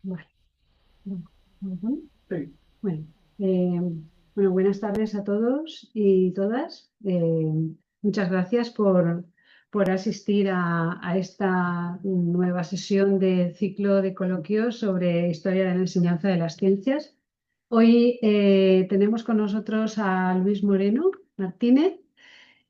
Vale. Ujú. Bueno, eh, bueno, buenas tardes a todos y todas. Muchas gracias por asistir a esta nueva sesión del ciclo de coloquios sobre historia de la enseñanza de las ciencias. Hoy tenemos con nosotros a Luis Moreno Martínez.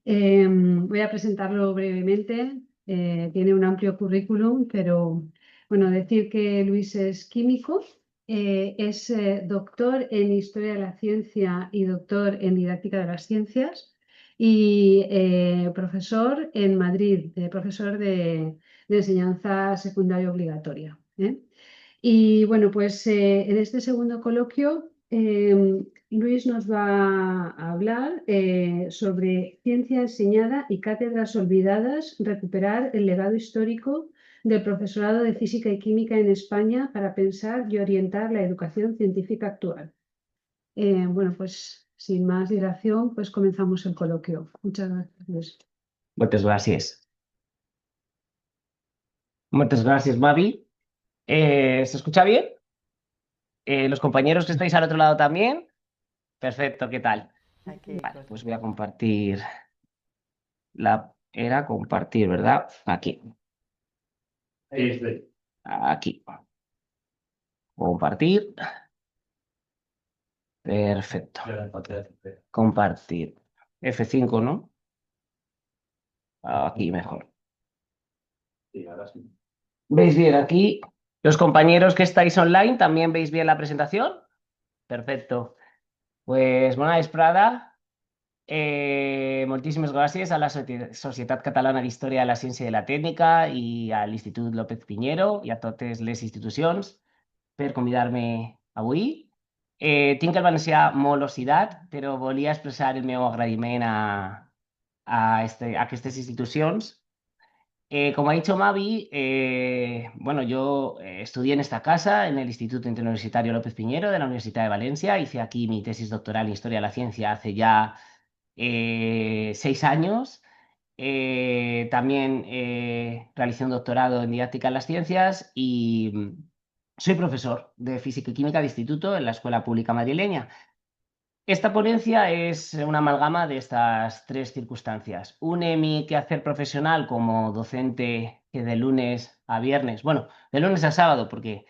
Voy a presentarlo brevemente. Tiene un amplio currículum, pero bueno, decir que Luis es químico, es doctor en Historia de la Ciencia y doctor en Didáctica de las Ciencias y profesor en Madrid, profesor de enseñanza secundaria obligatoria. Y bueno, pues en este segundo coloquio, Luis nos va a hablar sobre ciencia enseñada y cátedras olvidadas, recuperar el legado histórico del profesorado de física y química en España para pensar y orientar la educación científica actual. Bueno, pues sin más dilación, pues comenzamos el coloquio. Muchas gracias, Luis. Muchas gracias. Muchas gracias, Mavi. ¿Se escucha bien? ¿Los compañeros que estáis al otro lado también? Perfecto, ¿qué tal? Aquí, Vale, pues voy a compartir Era compartir, ¿verdad? Aquí. Aquí. Compartir. Perfecto. Compartir. F5, ¿no? Aquí mejor. ¿Veis bien aquí? ¿Los compañeros que estáis online también veis bien la presentación? Perfecto. Pues bona vesprada. Moltíssimes gràcies a la Societat Catalana d'Història de la Ciència i de la Tècnica i a l'Institut López Piñero i a totes les institucions per convidar-me avui. Tinc el valencià molt oxidat, però volia expressar el meu agraïment a aquestes institucions. Como ha dicho Mavi, bueno, yo estudié en esta casa, en el Instituto Interuniversitario López Piñero de la Universidad de Valencia. Hice aquí mi tesis doctoral en Historia de la Ciencia hace ya 6 años. También realicé un doctorado en Didáctica de las Ciencias y soy profesor de Física y Química de instituto en la Escuela Pública Madrileña. Esta ponencia es una amalgama de estas tres circunstancias. Une mi quehacer profesional como docente que de lunes a viernes, bueno, de lunes a sábado, porque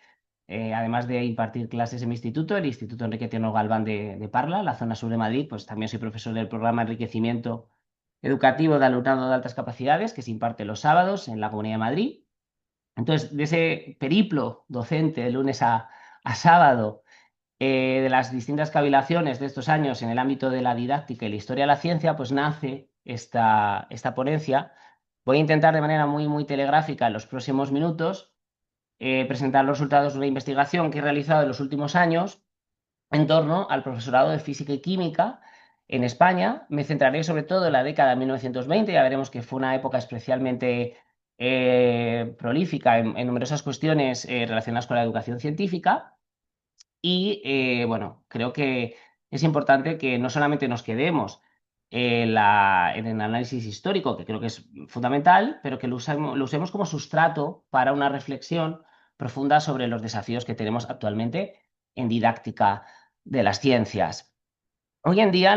además de impartir clases en mi instituto, el Instituto Enrique Tierno Galván de Parla, la zona sur de Madrid, pues también soy profesor del programa de enriquecimiento educativo de alumnado de altas capacidades que se imparte los sábados en la Comunidad de Madrid. Entonces, de ese periplo docente de lunes a sábado, de las distintas cavilaciones de estos años en el ámbito de la didáctica y la historia de la ciencia, pues nace esta ponencia. Voy a intentar de manera muy telegráfica en los próximos minutos presentar los resultados de una investigación que he realizado en los últimos años en torno al profesorado de física y química en España. Me centraré sobre todo en la década de 1920, ya veremos que fue una época especialmente prolífica en numerosas cuestiones relacionadas con la educación científica. Y bueno, creo que es importante que no solamente nos quedemos en el análisis histórico, que creo que es fundamental, pero que lo usemos como sustrato para una reflexión profunda sobre los desafíos que tenemos actualmente en didáctica de las ciencias. Hoy en día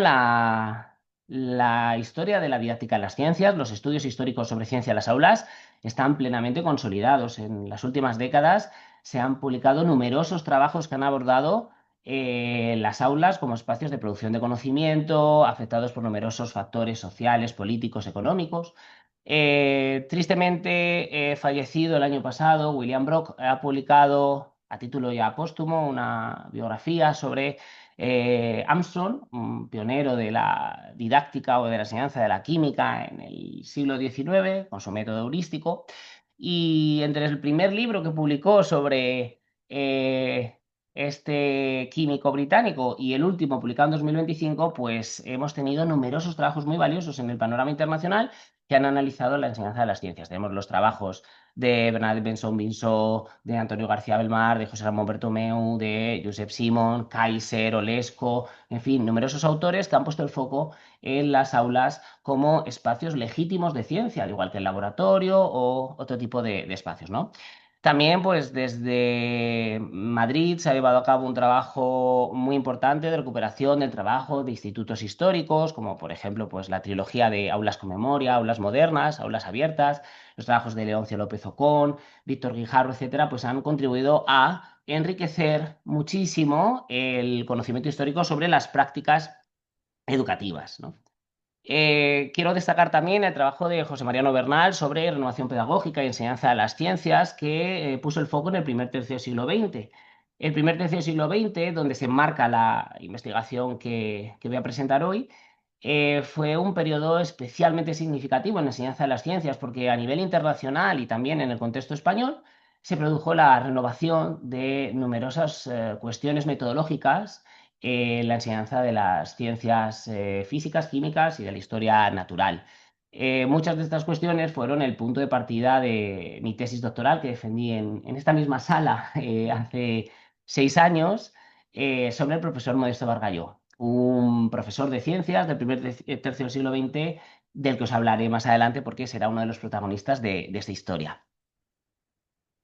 la historia de la didáctica en las ciencias, los estudios históricos sobre ciencia en las aulas, están plenamente consolidados. En las últimas décadas se han publicado numerosos trabajos que han abordado las aulas como espacios de producción de conocimiento, afectados por numerosos factores sociales, políticos, económicos. Tristemente, fallecido el año pasado, William Brock ha publicado a título ya póstumo una biografía sobre Armstrong, un pionero de la didáctica o de la enseñanza de la química en el siglo XIX, con su método heurístico. Y entre el primer libro que publicó sobre este químico británico y el último publicado en 2025, pues hemos tenido numerosos trabajos muy valiosos en el panorama internacional que han analizado la enseñanza de las ciencias. Tenemos los trabajos de Bernard Benson-Binso, de Antonio García Belmar, de José Ramón Bertomeu, de Josep Simon, Kaiser, Olesco, en fin, numerosos autores que han puesto el foco en las aulas como espacios legítimos de ciencia, al igual que el laboratorio o otro tipo de espacios, ¿no? También, pues desde Madrid se ha llevado a cabo un trabajo muy importante de recuperación del trabajo de institutos históricos, como por ejemplo, pues la trilogía de Aulas con Memoria, Aulas Modernas, Aulas Abiertas, los trabajos de Leoncio López Ocón, Víctor Guijarro, etcétera, pues han contribuido a enriquecer muchísimo el conocimiento histórico sobre las prácticas educativas, ¿no? Quiero destacar también el trabajo de José Mariano Bernal sobre renovación pedagógica y enseñanza de las ciencias, que puso el foco en el primer tercio del siglo XX. El primer tercio del siglo XX, donde se enmarca la investigación que voy a presentar hoy, fue un periodo especialmente significativo en la enseñanza de las ciencias, porque a nivel internacional y también en el contexto español se produjo la renovación de numerosas cuestiones metodológicas, la enseñanza de las ciencias físicas, químicas y de la historia natural. Muchas de estas cuestiones fueron el punto de partida de mi tesis doctoral que defendí en esta misma sala hace 6 años, sobre el profesor Modesto Bargalló, un profesor de ciencias del primer tercio del siglo XX, del que os hablaré más adelante porque será uno de los protagonistas de esta historia.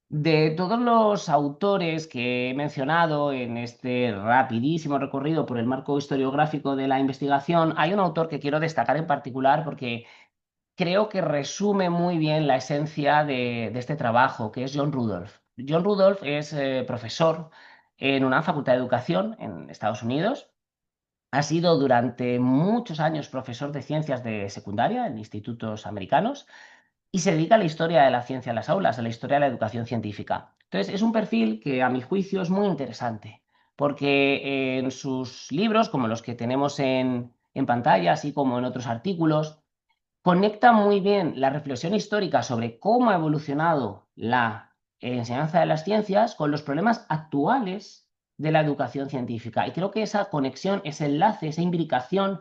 De todos los autores que he mencionado en este rapidísimo recorrido por el marco historiográfico de la investigación, hay un autor que quiero destacar en particular porque creo que resume muy bien la esencia de este trabajo, que es John Rudolph. John Rudolph es profesor en una facultad de educación en Estados Unidos. Ha sido durante muchos años profesor de ciencias de secundaria en institutos americanos y se dedica a la historia de la ciencia en las aulas, a la historia de la educación científica. Entonces, es un perfil que a mi juicio es muy interesante, porque en sus libros, como los que tenemos en pantalla, así como en otros artículos, conecta muy bien la reflexión histórica sobre cómo ha evolucionado la enseñanza de las ciencias con los problemas actuales de la educación científica. Y creo que esa conexión, ese enlace, esa imbricación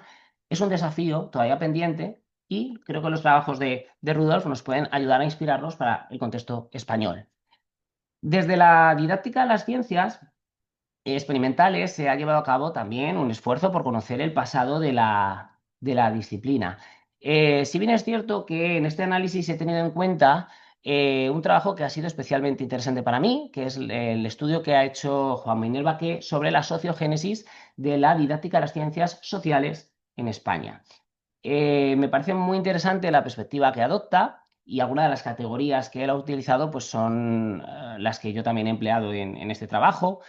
es un desafío todavía pendiente y creo que los trabajos de Rudolf nos pueden ayudar a inspirarnos para el contexto español. Desde la didáctica de las ciencias experimentales se ha llevado a cabo también un esfuerzo por conocer el pasado de la disciplina. Si bien es cierto que en este análisis he tenido en cuenta un trabajo que ha sido especialmente interesante para mí, que es el estudio que ha hecho Juan Manuel Baqué sobre la sociogénesis de la didáctica de las ciencias sociales en España. Me parece muy interesante la perspectiva que adopta y algunas de las categorías que él ha utilizado pues son las que yo también he empleado en este trabajo.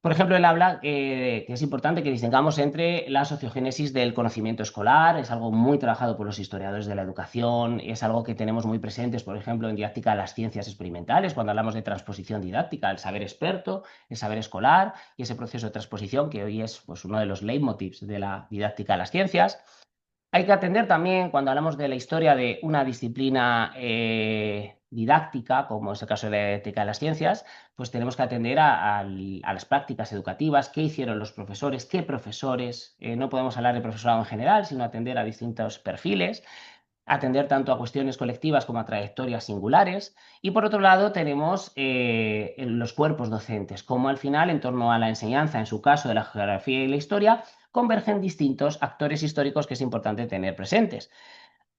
Por ejemplo, él habla que es importante que distingamos entre la sociogénesis del conocimiento escolar, es algo muy trabajado por los historiadores de la educación, es algo que tenemos muy presentes, por ejemplo, en didáctica de las ciencias experimentales, cuando hablamos de transposición didáctica, el saber experto, el saber escolar y ese proceso de transposición que hoy es pues, uno de los leitmotivs de la didáctica de las ciencias. Hay que atender también, cuando hablamos de la historia de una disciplina didáctica, como es el caso de la ética de las ciencias, pues tenemos que atender a las prácticas educativas, qué hicieron los profesores, qué profesores. No podemos hablar de profesorado en general, sino atender a distintos perfiles, atender tanto a cuestiones colectivas como a trayectorias singulares. Y por otro lado, tenemos los cuerpos docentes, como al final, en torno a la enseñanza, en su caso de la geografía y la historia, convergen distintos actores históricos que es importante tener presentes.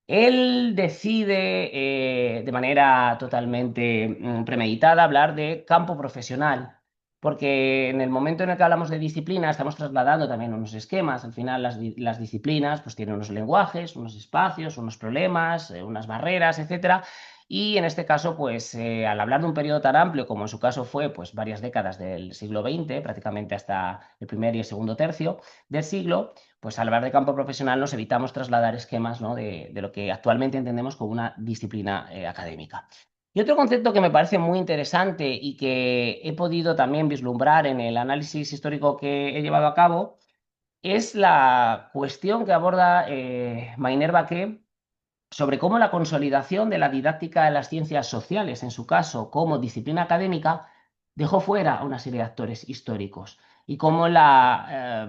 Él decide de manera totalmente premeditada hablar de campo profesional, porque en el momento en el que hablamos de disciplina estamos trasladando también unos esquemas. Al final las disciplinas pues tienen unos lenguajes, unos espacios, unos problemas, unas barreras, etcétera. Y en este caso, pues al hablar de un periodo tan amplio como en su caso fue pues varias décadas del siglo XX, prácticamente hasta el primer y el segundo tercio del siglo, pues al hablar de campo profesional nos evitamos trasladar esquemas, ¿no? de lo que actualmente entendemos como una disciplina académica. Y otro concepto que me parece muy interesante y que he podido también vislumbrar en el análisis histórico que he llevado a cabo es la cuestión que aborda Mainer Baqué sobre cómo la consolidación de la didáctica de las ciencias sociales, en su caso como disciplina académica, dejó fuera a una serie de actores históricos y cómo la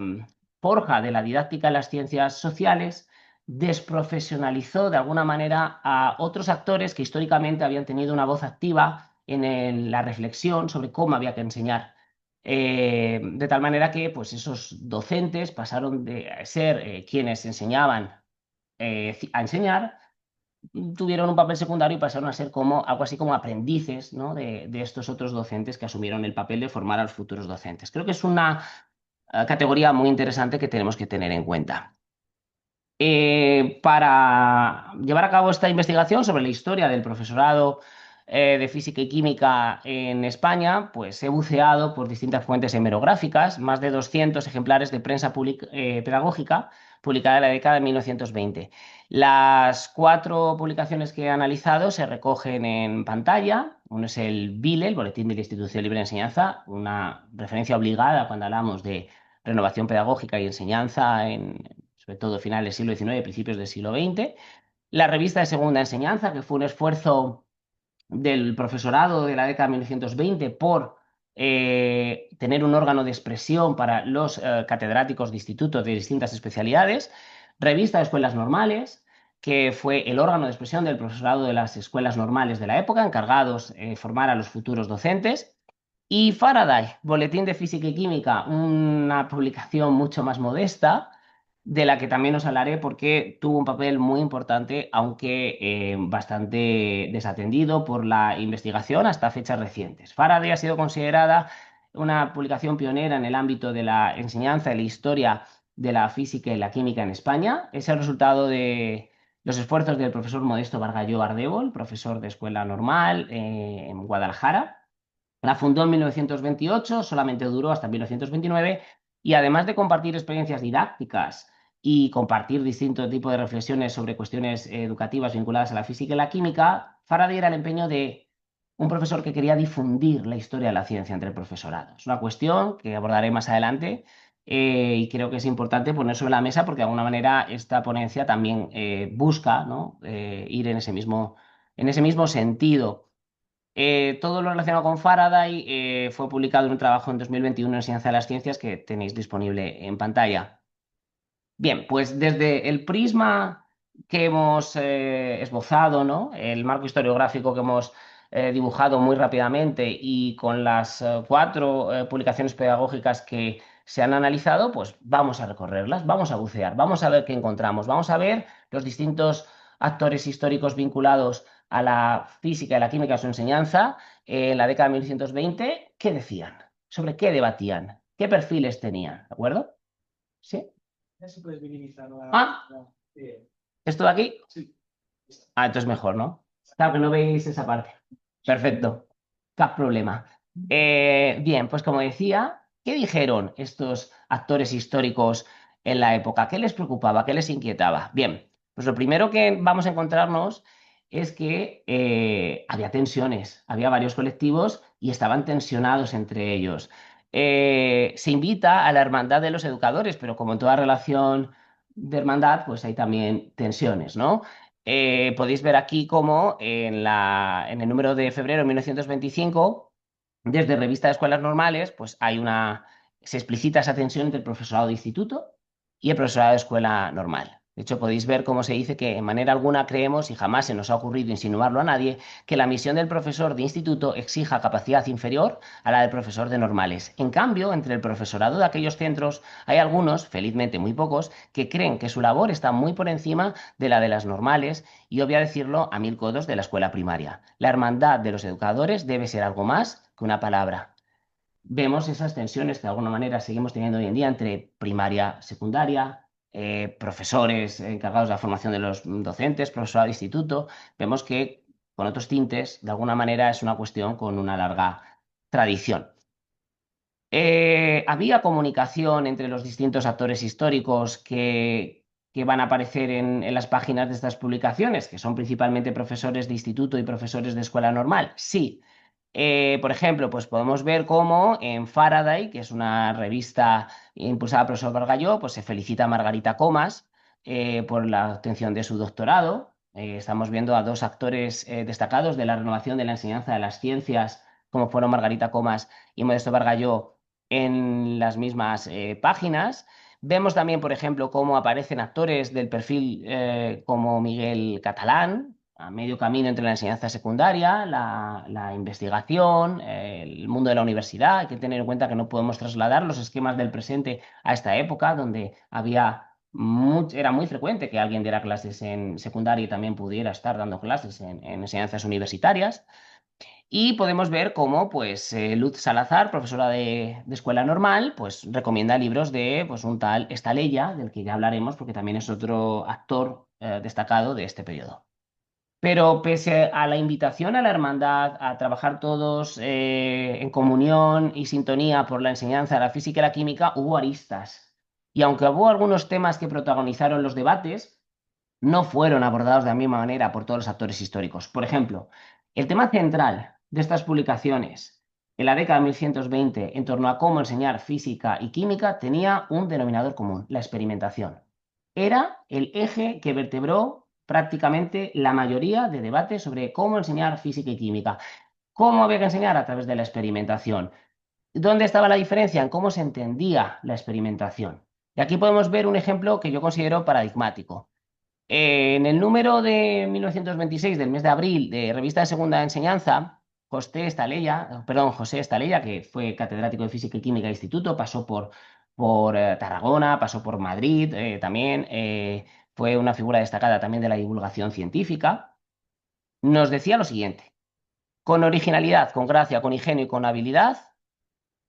forja de la didáctica de las ciencias sociales desprofesionalizó de alguna manera a otros actores que históricamente habían tenido una voz activa en la reflexión sobre cómo había que enseñar. De tal manera que pues, esos docentes pasaron de ser quienes enseñaban a enseñar, tuvieron un papel secundario y pasaron a ser como algo así como aprendices, ¿no? de estos otros docentes que asumieron el papel de formar a los futuros docentes. Creo que es una categoría muy interesante que tenemos que tener en cuenta. Para llevar a cabo esta investigación sobre la historia del profesorado de física y química en España, pues he buceado por distintas fuentes hemerográficas, más de 200 ejemplares de prensa pedagógica publicada en la década de 1920. Las 4 publicaciones que he analizado se recogen en pantalla. Uno es el BILE, el Boletín de la Institución Libre de Enseñanza, una referencia obligada cuando hablamos de renovación pedagógica y enseñanza sobre todo finales del siglo XIX y principios del siglo XX. La revista de Segunda Enseñanza, que fue un esfuerzo del profesorado de la década de 1920 por tener un órgano de expresión para los catedráticos de institutos de distintas especialidades. Revista de Escuelas Normales, que fue el órgano de expresión del profesorado de las escuelas normales de la época, encargados de formar a los futuros docentes. Y Faraday, Boletín de Física y Química, una publicación mucho más modesta, de la que también os hablaré porque tuvo un papel muy importante, aunque bastante desatendido por la investigación hasta fechas recientes. Faraday ha sido considerada una publicación pionera en el ámbito de la enseñanza y la historia de la física y la química en España. Es el resultado de los esfuerzos del profesor Modesto Bargalló Ardèvol, profesor de escuela normal en Guadalajara. La fundó en 1928, solamente duró hasta 1929 y además de compartir experiencias didácticas y compartir distintos tipos de reflexiones sobre cuestiones educativas vinculadas a la física y la química, Faraday era el empeño de un profesor que quería difundir la historia de la ciencia entre el profesorado. Es una cuestión que abordaré más adelante y creo que es importante poner sobre la mesa porque de alguna manera esta ponencia también busca, ¿no? Ir en ese mismo sentido. Todo lo relacionado con Faraday fue publicado en un trabajo en 2021 en Enseñanza de las Ciencias que tenéis disponible en pantalla. Bien, pues desde el prisma que hemos esbozado, ¿no? El marco historiográfico que hemos dibujado muy rápidamente y con las 4 publicaciones pedagógicas que se han analizado, pues vamos a recorrerlas, vamos a bucear, vamos a ver qué encontramos, vamos a ver los distintos actores históricos vinculados a la física y la química, a su enseñanza en la década de 1920, qué decían, sobre qué debatían, qué perfiles tenían, ¿de acuerdo? ¿Sí? Ya se puede minimizar Ah, sí. ¿esto de aquí? Sí. Ah, entonces mejor, ¿no? Claro que no veis esa parte. Perfecto. Cap problema. Bien, pues como decía, ¿qué dijeron estos actores históricos en la época? ¿Qué les preocupaba? ¿Qué les inquietaba? Bien, pues lo primero que vamos a encontrarnos es que había tensiones, había varios colectivos y estaban tensionados entre ellos. Se invita a la hermandad de los educadores, pero como en toda relación de hermandad, pues hay también tensiones, ¿no? Podéis ver aquí cómo en el número de febrero de 1925, desde Revista de Escuelas Normales, pues se explicita esa tensión entre el profesorado de instituto y el profesorado de escuela normal. De hecho, podéis ver cómo se dice que en manera alguna creemos, y jamás se nos ha ocurrido insinuarlo a nadie, que la misión del profesor de instituto exija capacidad inferior a la del profesor de normales. En cambio, entre el profesorado de aquellos centros hay algunos, felizmente muy pocos, que creen que su labor está muy por encima de la de las normales y, obvia decirlo, a 1000 codos de la escuela primaria. La hermandad de los educadores debe ser algo más que una palabra. Vemos esas tensiones que de alguna manera seguimos teniendo hoy en día entre primaria, secundaria, profesores encargados de la formación de los docentes, profesorado de instituto. Vemos que con otros tintes, de alguna manera, es una cuestión con una larga tradición. Había comunicación entre los distintos actores históricos que van a aparecer en las páginas de estas publicaciones, que son principalmente profesores de instituto y profesores de escuela normal. Sí. Por ejemplo, pues podemos ver cómo en Faraday, que es una revista impulsada por el profesor Bargalló, pues se felicita a Margarita Comas por la obtención de su doctorado. Estamos viendo a 2 actores destacados de la renovación de la enseñanza de las ciencias, como fueron Margarita Comas y Modesto Bargalló, en las mismas páginas. Vemos también, por ejemplo, cómo aparecen actores del perfil como Miguel Catalán, a medio camino entre la enseñanza secundaria, la investigación, el mundo de la universidad. Hay que tener en cuenta que no podemos trasladar los esquemas del presente a esta época, donde había era muy frecuente que alguien diera clases en secundaria y también pudiera estar dando clases en enseñanzas universitarias. Y podemos ver cómo pues, Luz Salazar, profesora de escuela normal, pues recomienda libros de pues, un tal Estaleya, del que ya hablaremos porque también es otro actor destacado de este periodo. Pero pese a la invitación a la hermandad, a trabajar todos en comunión y sintonía por la enseñanza de la física y la química, hubo aristas. Y aunque hubo algunos temas que protagonizaron los debates, no fueron abordados de la misma manera por todos los actores históricos. Por ejemplo, el tema central de estas publicaciones en la década de 1120 en torno a cómo enseñar física y química tenía un denominador común, la experimentación. Era el eje que vertebró prácticamente la mayoría de debates sobre cómo enseñar física y química. ¿Cómo había que enseñar? A través de la experimentación. ¿Dónde estaba la diferencia? En cómo se entendía la experimentación. Y aquí podemos ver un ejemplo que yo considero paradigmático. En el número de 1926 del mes de abril de Revista de Segunda Enseñanza, José Estalella, que fue catedrático de Física y Química del Instituto, pasó por Tarragona, pasó por Madrid, también fue una figura destacada también de la divulgación científica, nos decía lo siguiente: con originalidad, con gracia, con ingenio y con habilidad,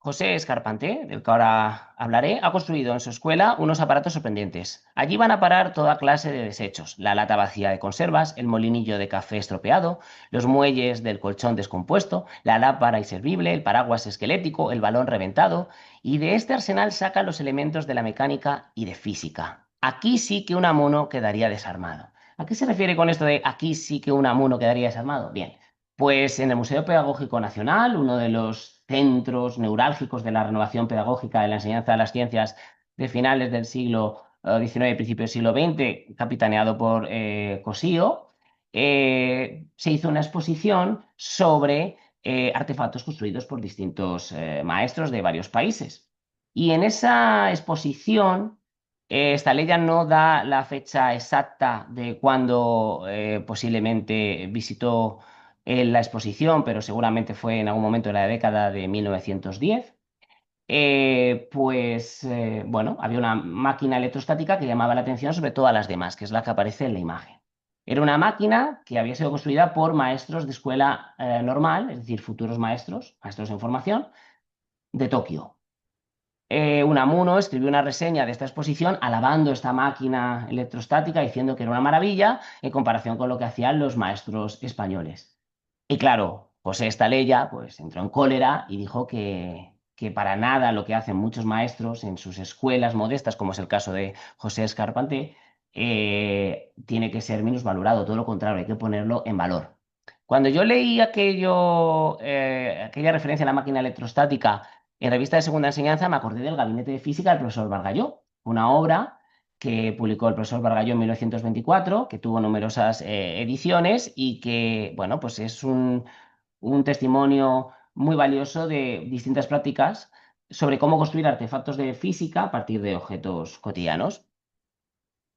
José Escarpanté, del que ahora hablaré, ha construido en su escuela unos aparatos sorprendentes. Allí van a parar toda clase de desechos: la lata vacía de conservas, el molinillo de café estropeado, los muelles del colchón descompuesto, la lámpara inservible, el paraguas esquelético, el balón reventado, y de este arsenal sacan los elementos de la mecánica y de física. Aquí sí que un amuno quedaría desarmado. ¿A qué se refiere con esto de aquí sí que un amuno quedaría desarmado? Bien. Pues en el Museo Pedagógico Nacional, uno de los centros neurálgicos de la renovación pedagógica de la enseñanza de las ciencias de finales del siglo XIX y principios del siglo XX, capitaneado por Cosío, se hizo una exposición sobre artefactos construidos por distintos maestros de varios países. Y en esa exposición, esta ley ya no da la fecha exacta de cuándo posiblemente visitó la exposición, pero seguramente fue en algún momento de la década de 1910. Bueno, había una máquina electrostática que llamaba la atención sobre todas las demás, que es la que aparece en la imagen. Era una máquina que había sido construida por maestros de escuela normal, es decir, futuros maestros, maestros en formación, de Tokio. Unamuno escribió una reseña de esta exposición alabando esta máquina electrostática, diciendo que era una maravilla en comparación con lo que hacían los maestros españoles. Y claro, José Estaleya pues entró en cólera y dijo que para nada lo que hacen muchos maestros en sus escuelas modestas, como es el caso de José Escarpante, tiene que ser minusvalorado, todo lo contrario, hay que ponerlo en valor. Cuando yo leí aquella referencia a la máquina electrostática en revista de segunda enseñanza, me acordé del Gabinete de Física del profesor Bargalló, una obra que publicó el profesor Bargalló en 1924, que tuvo numerosas ediciones y que, bueno, pues es un testimonio muy valioso de distintas prácticas sobre cómo construir artefactos de física a partir de objetos cotidianos.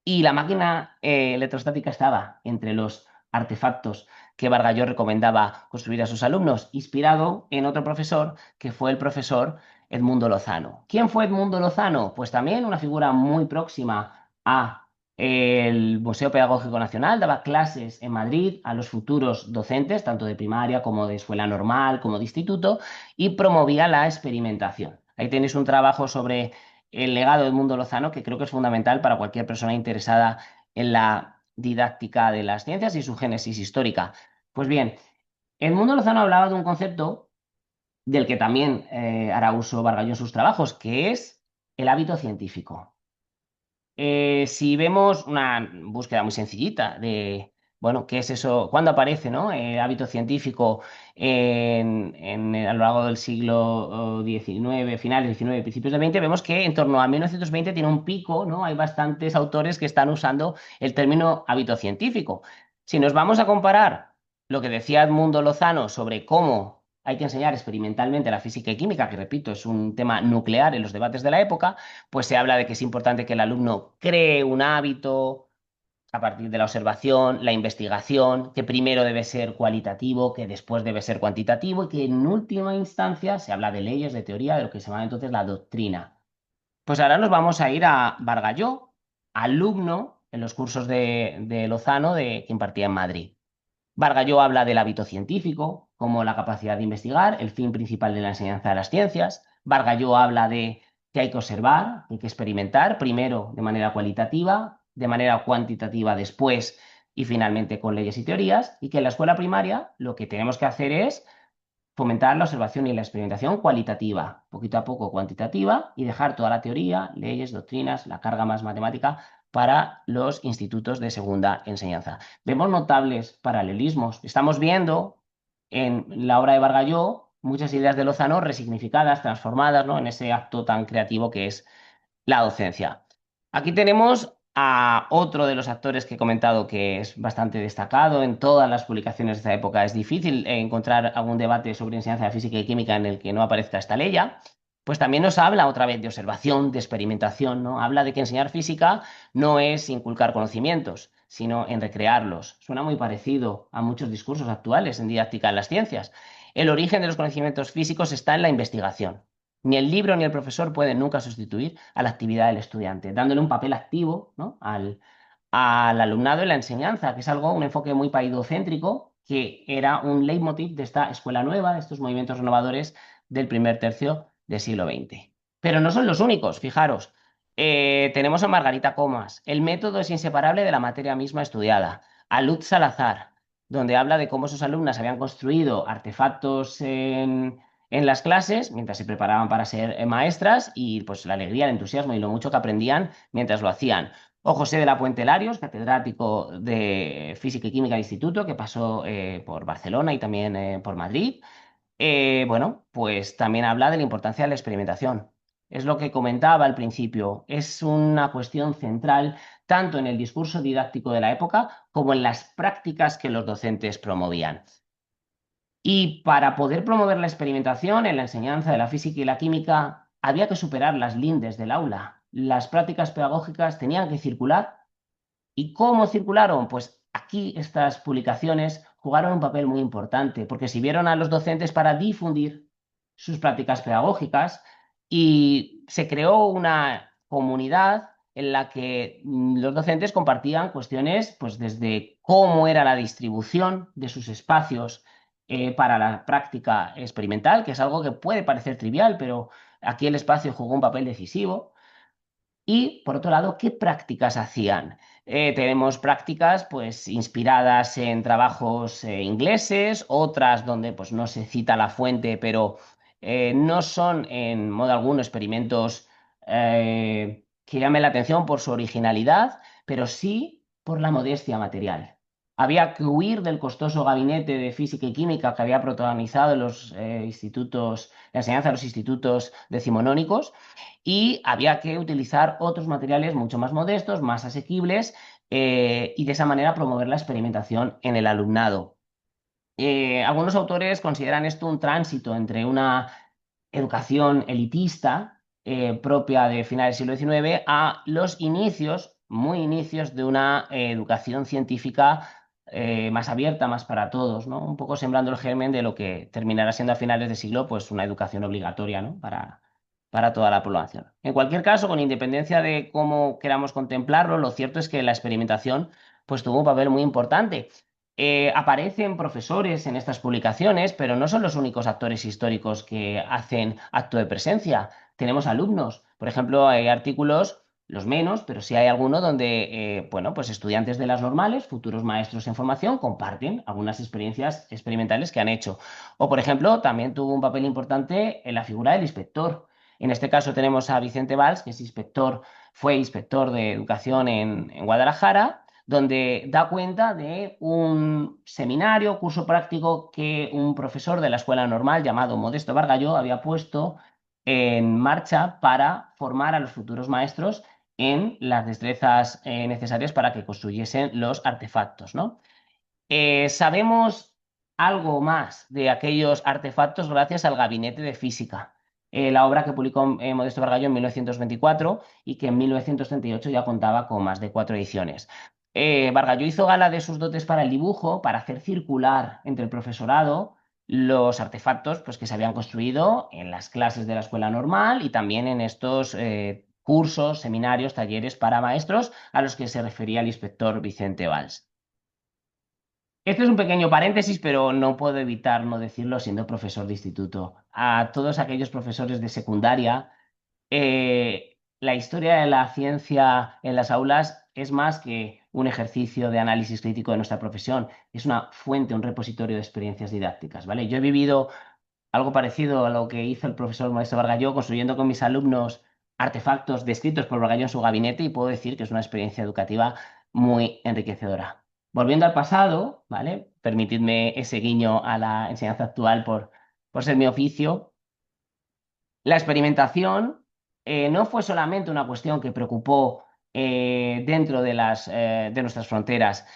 Y la máquina electrostática estaba entre los artefactos que Bargalló recomendaba construir a sus alumnos, inspirado en otro profesor que fue el profesor Edmundo Lozano. ¿Quién fue Edmundo Lozano? Pues también una figura muy próxima a el Museo Pedagógico Nacional, daba clases en Madrid a los futuros docentes, tanto de primaria como de escuela normal, como de instituto, y promovía la experimentación. Ahí tenéis un trabajo sobre el legado de Edmundo Lozano, que creo que es fundamental para cualquier persona interesada en la didáctica de las ciencias y su génesis histórica. Pues bien, Edmundo Lozano hablaba de un concepto del que también hará uso Bargalló en sus trabajos, que es el hábito científico. Si vemos una búsqueda muy sencillita de, bueno, ¿qué es eso? ¿Cuándo aparece, no? El hábito científico a lo largo del siglo XIX, finales del XIX, principios del XX, vemos que en torno a 1920 tiene un pico, ¿no? Hay bastantes autores que están usando el término hábito científico. Si nos vamos a comparar lo que decía Edmundo Lozano sobre cómo hay que enseñar experimentalmente la física y química, que repito, es un tema nuclear en los debates de la época, pues se habla de que es importante que el alumno cree un hábito a partir de la observación, la investigación, que primero debe ser cualitativo, que después debe ser cuantitativo y que en última instancia se habla de leyes, de teoría, de lo que se llama entonces la doctrina. Pues ahora nos vamos a ir a Bargalló, alumno en los cursos de Lozano que impartía en Madrid. Bargalló habla del hábito científico, como la capacidad de investigar, el fin principal de la enseñanza de las ciencias. Bargalló habla de que hay que observar, hay que experimentar, primero de manera cualitativa, de manera cuantitativa después y finalmente con leyes y teorías, y que en la escuela primaria lo que tenemos que hacer es fomentar la observación y la experimentación cualitativa, poquito a poco cuantitativa, y dejar toda la teoría, leyes, doctrinas, la carga más matemática para los institutos de segunda enseñanza. Vemos notables paralelismos. Estamos viendo en la obra de Bargalló muchas ideas de Lozano resignificadas, transformadas, ¿no? En ese acto tan creativo que es la docencia. Aquí tenemos a otro de los actores que he comentado que es bastante destacado en todas las publicaciones de esta época. Es difícil encontrar algún debate sobre enseñanza de física y química en el que no aparezca esta ley. Pues también nos habla otra vez de observación, de experimentación, ¿no? Habla de que enseñar física no es inculcar conocimientos, sino en recrearlos. Suena muy parecido a muchos discursos actuales en didáctica en las ciencias. El origen de los conocimientos físicos está en la investigación. Ni el libro ni el profesor pueden nunca sustituir a la actividad del estudiante, dándole un papel activo, ¿no? al alumnado en la enseñanza, que es algo, un enfoque muy paidocéntrico, que era un leitmotiv de esta escuela nueva, de estos movimientos renovadores del primer tercio del siglo XX. Pero no son los únicos, fijaros. Tenemos a Margarita Comas. El método es inseparable de la materia misma estudiada. A Luz Salazar, donde habla de cómo sus alumnas habían construido artefactos en las clases mientras se preparaban para ser maestras y pues la alegría, el entusiasmo y lo mucho que aprendían mientras lo hacían. O José de la Puente Larios, catedrático de Física y Química de Instituto, que pasó por Barcelona y también por Madrid. Bueno, pues también habla de la importancia de la experimentación. Es lo que comentaba al principio, es una cuestión central tanto en el discurso didáctico de la época como en las prácticas que los docentes promovían. Y para poder promover la experimentación en la enseñanza de la física y la química, había que superar las lindes del aula. Las prácticas pedagógicas tenían que circular. ¿Y cómo circularon? Pues aquí estas publicaciones jugaron un papel muy importante, porque sirvieron a los docentes para difundir sus prácticas pedagógicas y se creó una comunidad en la que los docentes compartían cuestiones, pues desde cómo era la distribución de sus espacios para la práctica experimental, que es algo que puede parecer trivial, pero aquí el espacio jugó un papel decisivo. Y, por otro lado, ¿qué prácticas hacían? Tenemos prácticas pues, inspiradas en trabajos ingleses, otras donde pues, no se cita la fuente, pero no son en modo alguno experimentos que llamen la atención por su originalidad, pero sí por la modestia material. Había que huir del costoso gabinete de física y química que había protagonizado los institutos, la enseñanza de los institutos decimonónicos y había que utilizar otros materiales mucho más modestos, más asequibles y de esa manera promover la experimentación en el alumnado. Algunos autores consideran esto un tránsito entre una educación elitista propia de finales del siglo XIX a los inicios, muy inicios, de una educación científica más abierta, más para todos, ¿no? Un poco sembrando el germen de lo que terminará siendo a finales de siglo, pues una educación obligatoria, ¿no? Para toda la población. En cualquier caso, con independencia de cómo queramos contemplarlo, lo cierto es que la experimentación pues tuvo un papel muy importante. Aparecen profesores en estas publicaciones, pero no son los únicos actores históricos que hacen acto de presencia. Tenemos alumnos. Por ejemplo, hay artículos, los menos, pero sí hay alguno donde, bueno, pues estudiantes de las normales, futuros maestros en formación, comparten algunas experiencias experimentales que han hecho. O, por ejemplo, también tuvo un papel importante en la figura del inspector. En este caso tenemos a Vicente Valls, que es inspector, fue inspector de educación en Guadalajara, donde da cuenta de un seminario, curso práctico que un profesor de la escuela normal llamado Modesto Bargalló había puesto en marcha para formar a los futuros maestros en las destrezas necesarias para que construyesen los artefactos, ¿no? Sabemos algo más de aquellos artefactos gracias al Gabinete de Física, la obra que publicó Modesto Bargalló en 1924 y que en 1938 ya contaba con más de 4 ediciones. Bargalló hizo gala de sus dotes para el dibujo, para hacer circular entre el profesorado los artefactos pues, que se habían construido en las clases de la escuela normal y también en estos cursos, seminarios, talleres para maestros a los que se refería el inspector Vicente Valls. Este es un pequeño paréntesis, pero no puedo evitar no decirlo siendo profesor de instituto. A todos aquellos profesores de secundaria, la historia de la ciencia en las aulas es más que un ejercicio de análisis crítico de nuestra profesión, es una fuente, un repositorio de experiencias didácticas, ¿vale? Yo he vivido algo parecido a lo que hizo el profesor Maestro Bargalló, construyendo con mis alumnos artefactos descritos por Bargalló en su gabinete y puedo decir que es una experiencia educativa muy enriquecedora. Volviendo al pasado, ¿vale? Permitidme ese guiño a la enseñanza actual por ser mi oficio. La experimentación no fue solamente una cuestión que preocupó dentro de nuestras fronteras.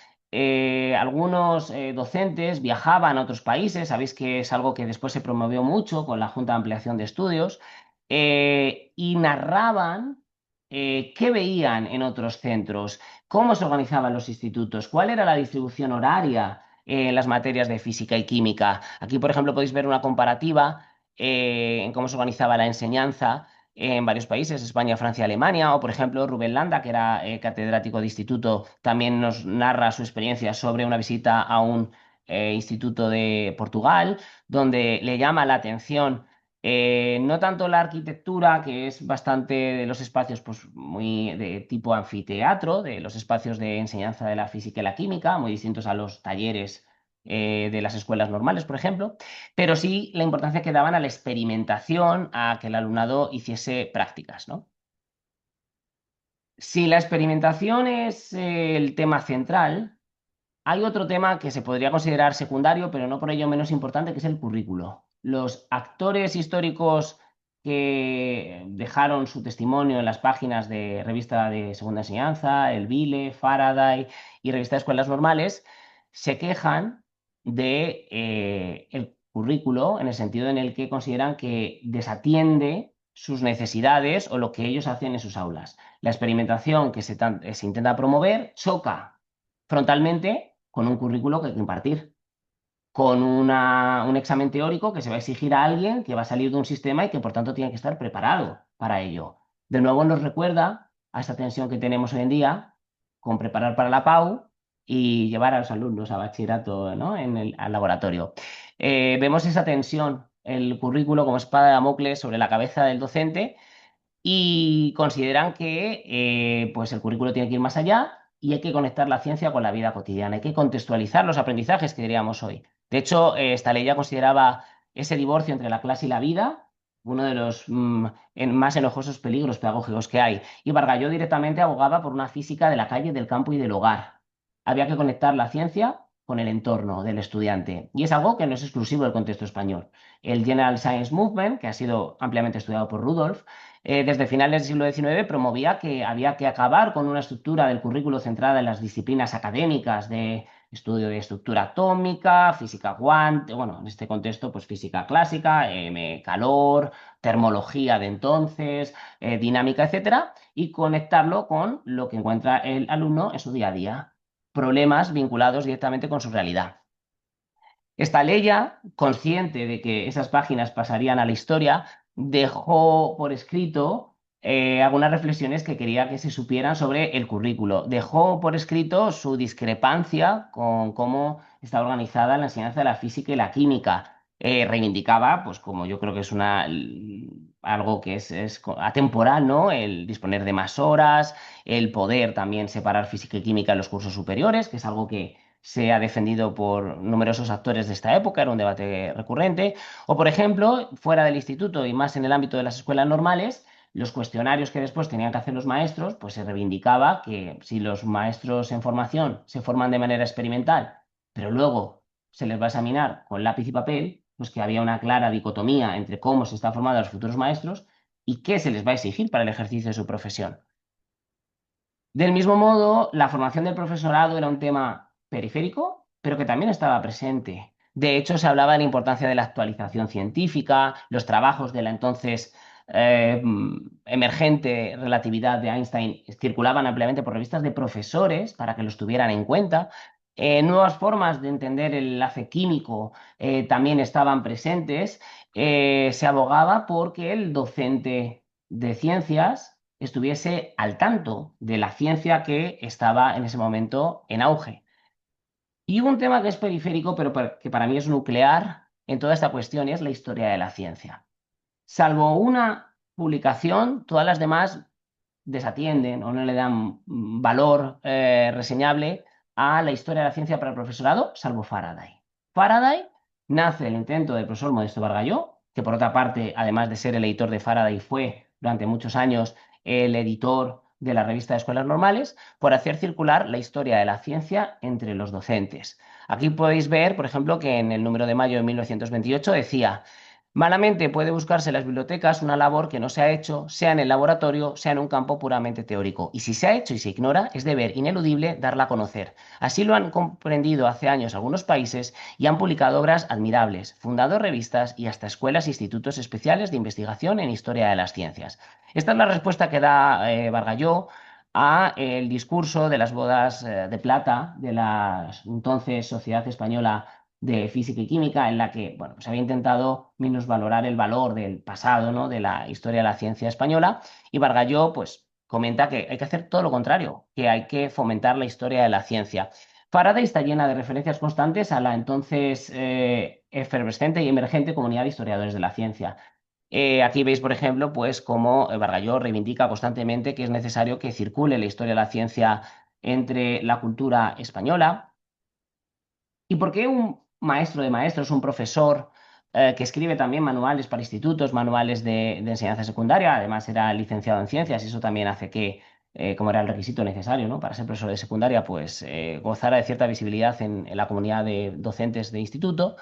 Algunos docentes viajaban a otros países, sabéis que es algo que después se promovió mucho con la Junta de Ampliación de Estudios, y narraban qué veían en otros centros, cómo se organizaban los institutos, cuál era la distribución horaria en las materias de física y química. Aquí, por ejemplo, podéis ver una comparativa en cómo se organizaba la enseñanza en varios países, España, Francia, Alemania, o por ejemplo Rubén Landa, que era catedrático de instituto, también nos narra su experiencia sobre una visita a un instituto de Portugal, donde le llama la atención no tanto la arquitectura, que es bastante de los espacios pues, muy de tipo anfiteatro, de los espacios de enseñanza de la física y la química, muy distintos a los talleres de las escuelas normales, por ejemplo, pero sí la importancia que daban a la experimentación, a que el alumnado hiciese prácticas, ¿no? Si la experimentación es el tema central, hay otro tema que se podría considerar secundario, pero no por ello menos importante, que es el currículo. Los actores históricos que dejaron su testimonio en las páginas de revista de segunda enseñanza, El Vile, Faraday y revista de escuelas normales, se quejan de el currículo en el sentido en el que consideran que desatiende sus necesidades o lo que ellos hacen en sus aulas. La experimentación que se intenta promover choca frontalmente con un currículo que hay que impartir, con un examen teórico que se va a exigir a alguien que va a salir de un sistema y que por tanto tiene que estar preparado para ello. De nuevo nos recuerda a esta tensión que tenemos hoy en día con preparar para la PAU y llevar a los alumnos a bachillerato, ¿no? Al laboratorio. Vemos esa tensión, el currículo como espada de Damocles sobre la cabeza del docente y consideran que pues el currículo tiene que ir más allá y hay que conectar la ciencia con la vida cotidiana, hay que contextualizar los aprendizajes que diríamos hoy. De hecho, esta ley ya consideraba ese divorcio entre la clase y la vida uno de los más enojosos peligros pedagógicos que hay. Y Bargalló directamente abogaba por una física de la calle, del campo y del hogar. Había que conectar la ciencia con el entorno del estudiante. Y es algo que no es exclusivo del contexto español. El General Science Movement, que ha sido ampliamente estudiado por Rudolf, desde finales del siglo XIX promovía que había que acabar con una estructura del currículo centrada en las disciplinas académicas de estudio de estructura atómica, física cuántica, bueno, en este contexto, pues física clásica, calor, termología de entonces, dinámica, etcétera, y conectarlo con lo que encuentra el alumno en su día a día, problemas vinculados directamente con su realidad. Esta ley, ya, consciente de que esas páginas pasarían a la historia, dejó por escrito algunas reflexiones que quería que se supieran sobre el currículo. Dejó por escrito su discrepancia con cómo está organizada la enseñanza de la física y la química. Reivindicaba, pues como yo creo que es algo que es atemporal, ¿no? El disponer de más horas, el poder también separar física y química en los cursos superiores, que es algo que se ha defendido por numerosos actores de esta época, era un debate recurrente, o por ejemplo, fuera del instituto y más en el ámbito de las escuelas normales, los cuestionarios que después tenían que hacer los maestros, pues se reivindicaba que si los maestros en formación se forman de manera experimental, pero luego se les va a examinar con lápiz y papel, pues que había una clara dicotomía entre cómo se están formando los futuros maestros y qué se les va a exigir para el ejercicio de su profesión. Del mismo modo, la formación del profesorado era un tema periférico, pero que también estaba presente. De hecho, se hablaba de la importancia de la actualización científica, los trabajos de la entonces emergente relatividad de Einstein circulaban ampliamente por revistas de profesores para que los tuvieran en cuenta. Nuevas formas de entender el enlace químico también estaban presentes. Se abogaba porque el docente de ciencias estuviese al tanto de la ciencia que estaba en ese momento en auge. Y un tema que es periférico, pero que para mí es nuclear en toda esta cuestión, es la historia de la ciencia. Salvo una publicación, todas las demás desatienden o no le dan valor reseñable a la historia de la ciencia para el profesorado, salvo Faraday. Faraday nace del intento del profesor Modesto Bargalló, que por otra parte, además de ser el editor de Faraday, fue durante muchos años el editor de la revista de Escuelas Normales, por hacer circular la historia de la ciencia entre los docentes. Aquí podéis ver, por ejemplo, que en el número de mayo de 1928 decía: malamente puede buscarse en las bibliotecas una labor que no se ha hecho, sea en el laboratorio, sea en un campo puramente teórico. Y si se ha hecho y se ignora, es deber ineludible darla a conocer. Así lo han comprendido hace años algunos países y han publicado obras admirables, fundado revistas y hasta escuelas e institutos especiales de investigación en historia de las ciencias. Esta es la respuesta que da Bargalló a el discurso de las bodas de plata de la entonces Sociedad Española de Física y Química, en la que bueno, se había intentado minusvalorar el valor del pasado, ¿no?, de la historia de la ciencia española, y Bargalló pues, comenta que hay que hacer todo lo contrario, que hay que fomentar la historia de la ciencia. Faraday está llena de referencias constantes a la entonces efervescente y emergente comunidad de historiadores de la ciencia. Aquí veis, por ejemplo, pues cómo Bargalló reivindica constantemente que es necesario que circule la historia de la ciencia entre la cultura española. ¿Y por qué un maestro de maestros, un profesor que escribe también manuales para institutos, manuales de enseñanza secundaria? Además, era licenciado en ciencias y eso también hace que, como era el requisito necesario, ¿no?, para ser profesor de secundaria, pues gozara de cierta visibilidad en la comunidad de docentes de instituto.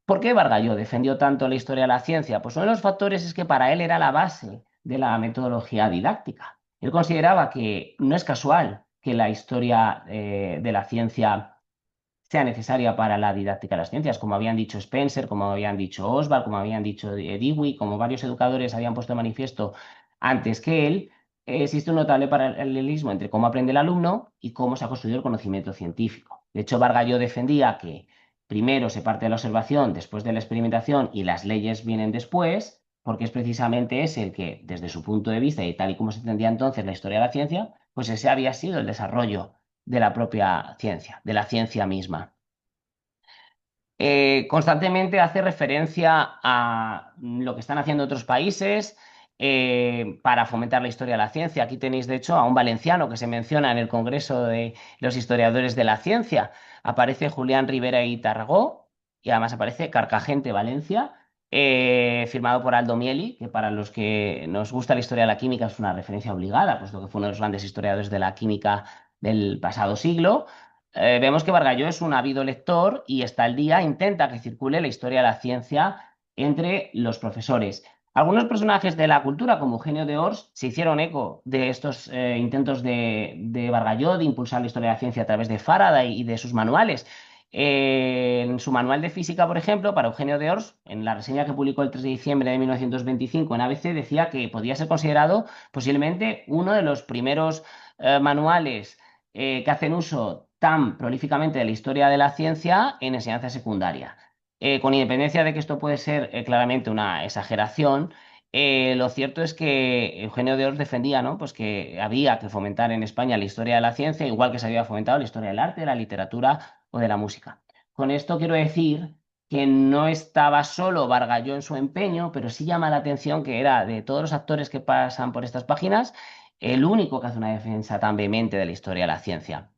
¿Por qué Bargalló defendió tanto la historia de la ciencia? Pues uno de los factores es que para él era la base de la metodología didáctica. Él consideraba que no es casual que la historia de la ciencia sea necesaria para la didáctica de las ciencias, como habían dicho Spencer, como habían dicho Oswald, como habían dicho Dewey, como varios educadores habían puesto de manifiesto antes que él. Existe un notable paralelismo entre cómo aprende el alumno y cómo se ha construido el conocimiento científico. De hecho, Bargalló defendía que primero se parte de la observación, después de la experimentación, y las leyes vienen después, porque es precisamente ese el que, desde su punto de vista y tal y como se entendía entonces la historia de la ciencia, pues ese había sido el desarrollo de la propia ciencia, de la ciencia misma. Constantemente hace referencia a lo que están haciendo otros países para fomentar la historia de la ciencia. Aquí tenéis, de hecho, a un valenciano que se menciona en el Congreso de los Historiadores de la Ciencia. Aparece Julián Rivera y Tarragó, y además aparece Carcagente, Valencia, firmado por Aldo Mieli, que para los que nos gusta la historia de la química es una referencia obligada, puesto que fue uno de los grandes historiadores de la química del pasado siglo. Vemos que Bargalló es un ávido lector y está al día, intenta que circule la historia de la ciencia entre los profesores. Algunos personajes de la cultura, como Eugenio de Ors, se hicieron eco de estos intentos de Bargalló de impulsar la historia de la ciencia a través de Faraday y de sus manuales. En su manual de física, por ejemplo, para Eugenio de Ors, en la reseña que publicó el 3 de diciembre de 1925 en ABC, decía que podía ser considerado posiblemente uno de los primeros manuales que hacen uso tan prolíficamente de la historia de la ciencia en enseñanza secundaria. Con independencia de que esto puede ser claramente una exageración, lo cierto es que Eugenio de Ors defendía, ¿no?, pues que había que fomentar en España la historia de la ciencia, igual que se había fomentado la historia del arte, de la literatura o de la música. Con esto quiero decir que no estaba solo Bargalló en su empeño, pero sí llama la atención que era, de todos los actores que pasan por estas páginas, el único que hace una defensa tan vehemente de la historia de la ciencia.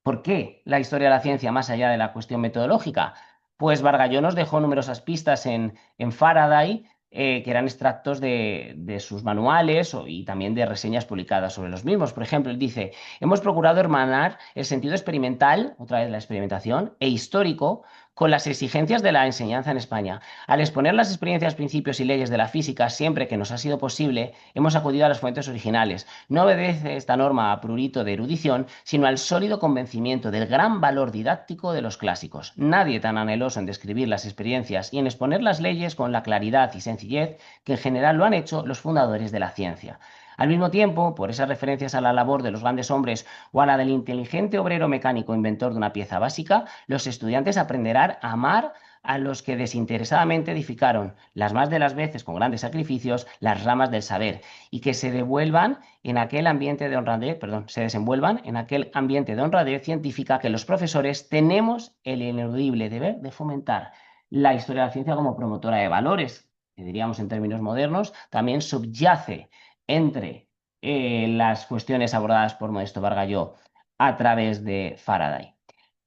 ¿Por qué la historia de la ciencia más allá de la cuestión metodológica? Pues Bargalló nos dejó numerosas pistas en Faraday, que eran extractos de sus manuales y también de reseñas publicadas sobre los mismos. Por ejemplo, él dice: hemos procurado hermanar el sentido experimental, otra vez la experimentación, e histórico con las exigencias de la enseñanza en España. Al exponer las experiencias, principios y leyes de la física siempre que nos ha sido posible, hemos acudido a las fuentes originales. No obedece esta norma a prurito de erudición, sino al sólido convencimiento del gran valor didáctico de los clásicos. Nadie tan anheloso en describir las experiencias y en exponer las leyes con la claridad y sencillez que en general lo han hecho los fundadores de la ciencia. Al mismo tiempo, por esas referencias a la labor de los grandes hombres o a la del inteligente obrero mecánico inventor de una pieza básica, los estudiantes aprenderán a amar a los que desinteresadamente edificaron, las más de las veces con grandes sacrificios, las ramas del saber, y que se devuelvan en aquel ambiente de honradez, perdón, se desenvuelvan en aquel ambiente de honradez científica que los profesores tenemos el ineludible deber de fomentar. La historia de la ciencia como promotora de valores, que diríamos en términos modernos, también subyace entre las cuestiones abordadas por Modesto Bargalló a través de Faraday.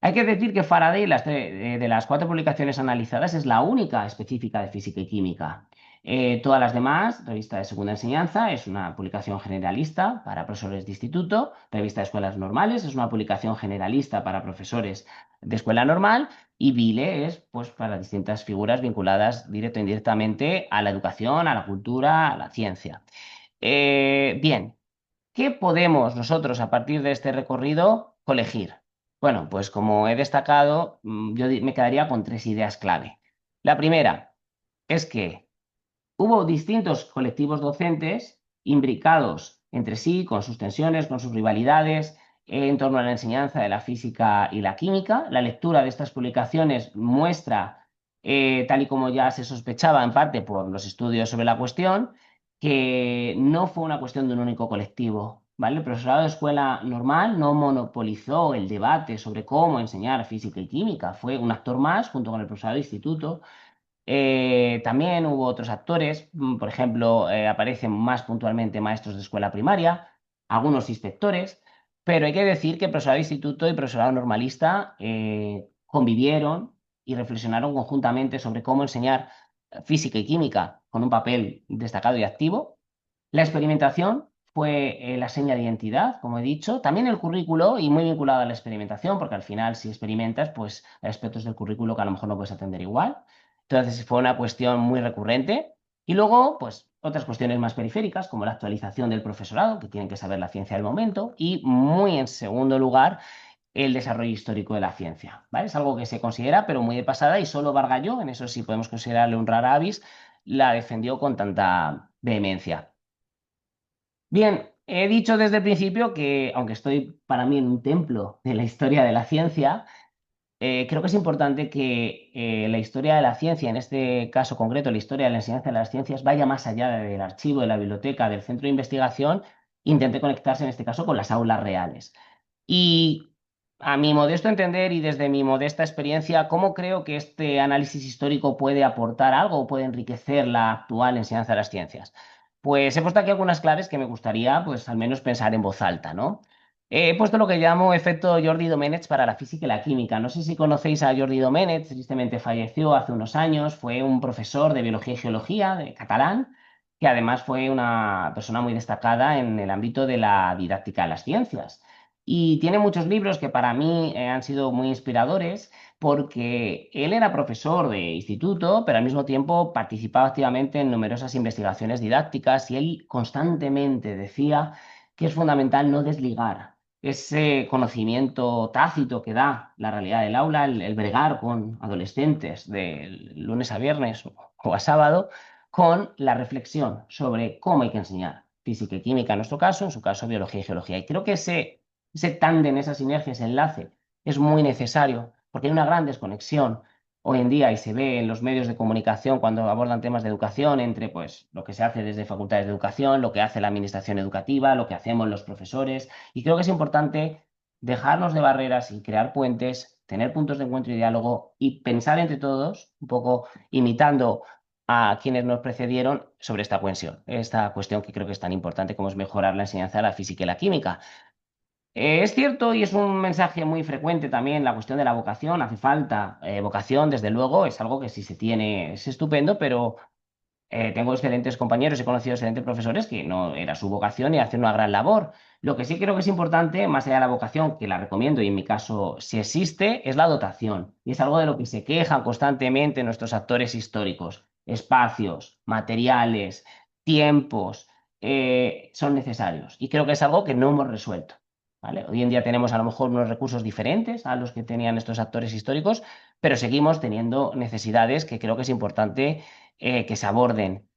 Hay que decir que Faraday, de las 4 publicaciones analizadas, es la única específica de física y química. Todas las demás, revista de segunda enseñanza, es una publicación generalista para profesores de instituto, revista de escuelas normales, es una publicación generalista para profesores de escuela normal, y Vile es pues, para distintas figuras vinculadas directo e indirectamente a la educación, a la cultura, a la ciencia. Bien, ¿qué podemos nosotros a partir de este recorrido colegir? Bueno, pues como he destacado, me quedaría con 3 ideas clave. La primera es que hubo distintos colectivos docentes imbricados entre sí, con sus tensiones, con sus rivalidades, en torno a la enseñanza de la física y la química. La lectura de estas publicaciones muestra, tal y como ya se sospechaba en parte por los estudios sobre la cuestión, que no fue una cuestión de un único colectivo. ¿Vale? El profesorado de escuela normal no monopolizó el debate sobre cómo enseñar física y química, fue un actor más junto con el profesorado de instituto. También hubo otros actores, por ejemplo, aparecen más puntualmente maestros de escuela primaria, algunos inspectores, pero hay que decir que el profesorado de instituto y profesorado normalista convivieron y reflexionaron conjuntamente sobre cómo enseñar física y química con un papel destacado y activo. La experimentación fue la seña de identidad, como he dicho. También el currículo, y muy vinculado a la experimentación, porque al final, si experimentas, pues hay aspectos del currículo que a lo mejor no puedes atender igual. Entonces, fue una cuestión muy recurrente. Y luego, pues, otras cuestiones más periféricas, como la actualización del profesorado, que tienen que saber la ciencia del momento. Y, muy en segundo lugar, el desarrollo histórico de la ciencia. ¿Vale? Es algo que se considera, pero muy de pasada, y solo Bargalló, en eso sí podemos considerarle un rara avis, la defendió con tanta vehemencia. Bien, he dicho desde el principio que, aunque estoy para mí en un templo de la historia de la ciencia, creo que es importante que la historia de la ciencia, en este caso concreto, la historia de la enseñanza de las ciencias, vaya más allá del archivo, de la biblioteca, del centro de investigación, intente conectarse en este caso con las aulas reales. Y a mi modesto entender y desde mi modesta experiencia, ¿cómo creo que este análisis histórico puede aportar algo o puede enriquecer la actual enseñanza de las ciencias? Pues he puesto aquí algunas claves que me gustaría, pues al menos pensar en voz alta, ¿no? He puesto lo que llamo efecto Jordi Domènech para la física y la química. No sé si conocéis a Jordi Domènech, tristemente falleció hace unos años, fue un profesor de biología y geología de catalán, que además fue una persona muy destacada en el ámbito de la didáctica de las ciencias. Y tiene muchos libros que para mí han sido muy inspiradores porque él era profesor de instituto, pero al mismo tiempo participaba activamente en numerosas investigaciones didácticas y él constantemente decía que es fundamental no desligar ese conocimiento tácito que da la realidad del aula, el bregar con adolescentes de lunes a viernes o a sábado, con la reflexión sobre cómo hay que enseñar física y química en nuestro caso, en su caso biología y geología. Y creo que ese tándem, esa sinergia, ese enlace es muy necesario porque hay una gran desconexión hoy en día y se ve en los medios de comunicación cuando abordan temas de educación entre pues, lo que se hace desde facultades de educación, lo que hace la administración educativa, lo que hacemos los profesores. Y creo que es importante dejarnos de barreras y crear puentes, tener puntos de encuentro y diálogo y pensar entre todos, un poco imitando a quienes nos precedieron sobre esta cuestión que creo que es tan importante como es mejorar la enseñanza de la física y la química. Es cierto y es un mensaje muy frecuente también la cuestión de la vocación. Hace falta vocación, desde luego, es algo que si se tiene es estupendo, pero tengo excelentes compañeros, he conocido excelentes profesores que no era su vocación y hacen una gran labor. Lo que sí creo que es importante, más allá de la vocación, que la recomiendo y en mi caso si existe, es la dotación. Y es algo de lo que se quejan constantemente nuestros actores históricos. Espacios, materiales, tiempos, son necesarios. Y creo que es algo que no hemos resuelto. ¿Vale? Hoy en día tenemos a lo mejor unos recursos diferentes a los que tenían estos actores históricos, pero seguimos teniendo necesidades que creo que es importante que se aborden.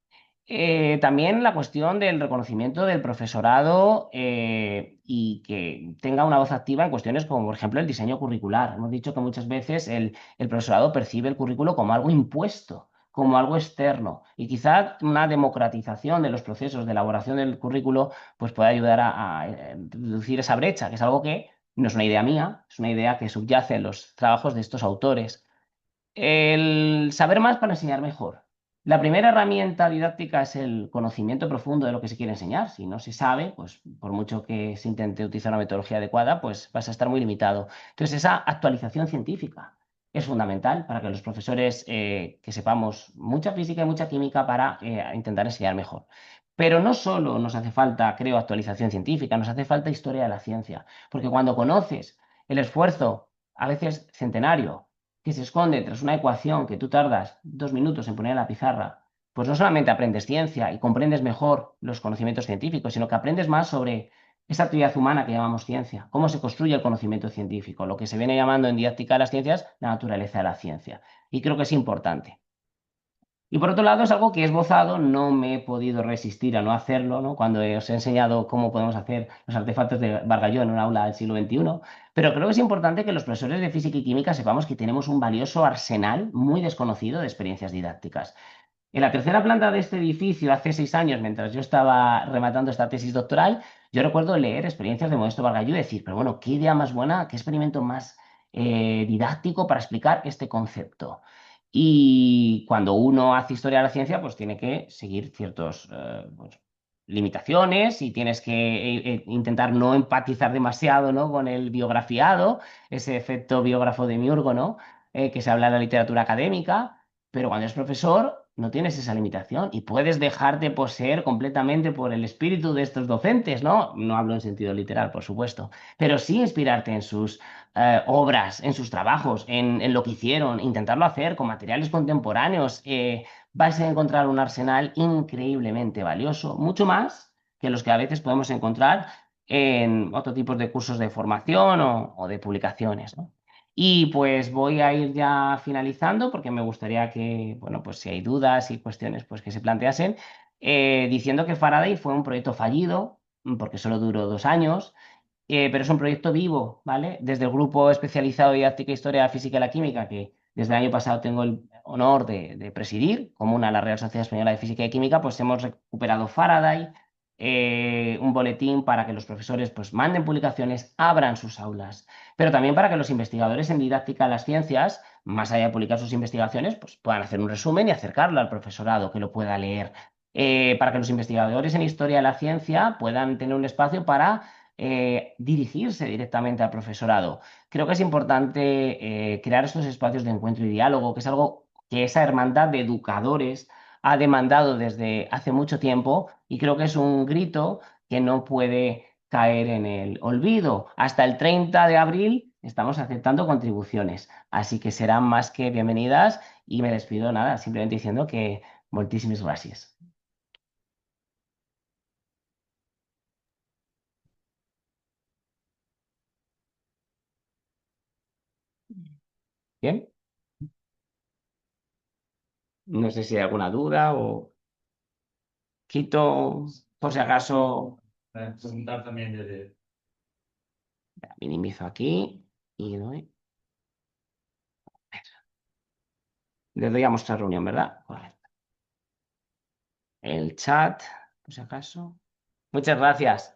También la cuestión del reconocimiento del profesorado y que tenga una voz activa en cuestiones como, por ejemplo, el diseño curricular. Hemos dicho que muchas veces el profesorado percibe el currículo como algo impuesto, como algo externo. Y quizá una democratización de los procesos de elaboración del currículo pues puede ayudar a reducir esa brecha, que es algo que no es una idea mía, es una idea que subyace en los trabajos de estos autores. El saber más para enseñar mejor. La primera herramienta didáctica es el conocimiento profundo de lo que se quiere enseñar. Si no se sabe, pues por mucho que se intente utilizar una metodología adecuada, pues vas a estar muy limitado. Entonces, esa actualización científica es fundamental para que los profesores que sepamos mucha física y mucha química para intentar enseñar mejor. Pero no solo nos hace falta, creo, actualización científica, nos hace falta historia de la ciencia, porque cuando conoces el esfuerzo, a veces centenario, que se esconde tras una ecuación que tú tardas 2 minutos en poner en la pizarra, pues no solamente aprendes ciencia y comprendes mejor los conocimientos científicos, sino que aprendes más sobre esa actividad humana que llamamos ciencia, cómo se construye el conocimiento científico, lo que se viene llamando en didáctica de las ciencias la naturaleza de la ciencia. Y creo que es importante. Y por otro lado, es algo que he esbozado, no me he podido resistir a no hacerlo, ¿no? Cuando os he enseñado cómo podemos hacer los artefactos de Bargalló en un aula del siglo XXI, pero creo que es importante que los profesores de física y química sepamos que tenemos un valioso arsenal muy desconocido de experiencias didácticas. En la tercera planta de este edificio, hace 6 años, mientras yo estaba rematando esta tesis doctoral, yo recuerdo leer experiencias de Modesto Bargalló y decir, pero bueno, qué idea más buena, qué experimento más didáctico para explicar este concepto. Y cuando uno hace historia de la ciencia, pues tiene que seguir ciertas limitaciones y tienes que intentar no empatizar demasiado, ¿no? Con el biografiado, ese efecto biógrafo de Miurgo, ¿no? Que se habla en la literatura académica. Pero cuando eres profesor, no tienes esa limitación y puedes dejarte poseer completamente por el espíritu de estos docentes, ¿no? No hablo en sentido literal, por supuesto, pero sí inspirarte en sus obras, en sus trabajos, en lo que hicieron, intentarlo hacer con materiales contemporáneos. Vais a encontrar un arsenal increíblemente valioso, mucho más que los que a veces podemos encontrar en otro tipo de cursos de formación o de publicaciones, ¿no? Y pues voy a ir ya finalizando porque me gustaría que, bueno, pues si hay dudas y cuestiones, pues que se planteasen, diciendo que Faraday fue un proyecto fallido, porque solo duró 2 años, pero es un proyecto vivo, ¿vale? Desde el grupo especializado de didáctica, historia, física y la química, que desde el año pasado tengo el honor de presidir, común a la Real Sociedad Española de Física y Química, pues hemos recuperado Faraday, un boletín para que los profesores pues manden publicaciones, abran sus aulas, pero también para que los investigadores en didáctica de las ciencias, más allá de publicar sus investigaciones, pues puedan hacer un resumen y acercarlo al profesorado que lo pueda leer. Para que los investigadores en historia de la ciencia puedan tener un espacio para dirigirse directamente al profesorado. Creo que es importante crear estos espacios de encuentro y diálogo, que es algo que esa hermandad de educadores ha demandado desde hace mucho tiempo y creo que es un grito que no puede caer en el olvido. Hasta el 30 de abril estamos aceptando contribuciones, así que serán más que bienvenidas y me despido nada, simplemente diciendo que moltíssimes gracias. Bien, no sé si hay alguna duda o quito por si acaso, Preguntar también desde... minimizo aquí y le doy a mostrar reunión, ¿verdad? Correcto. El chat, por si acaso. Muchas gracias.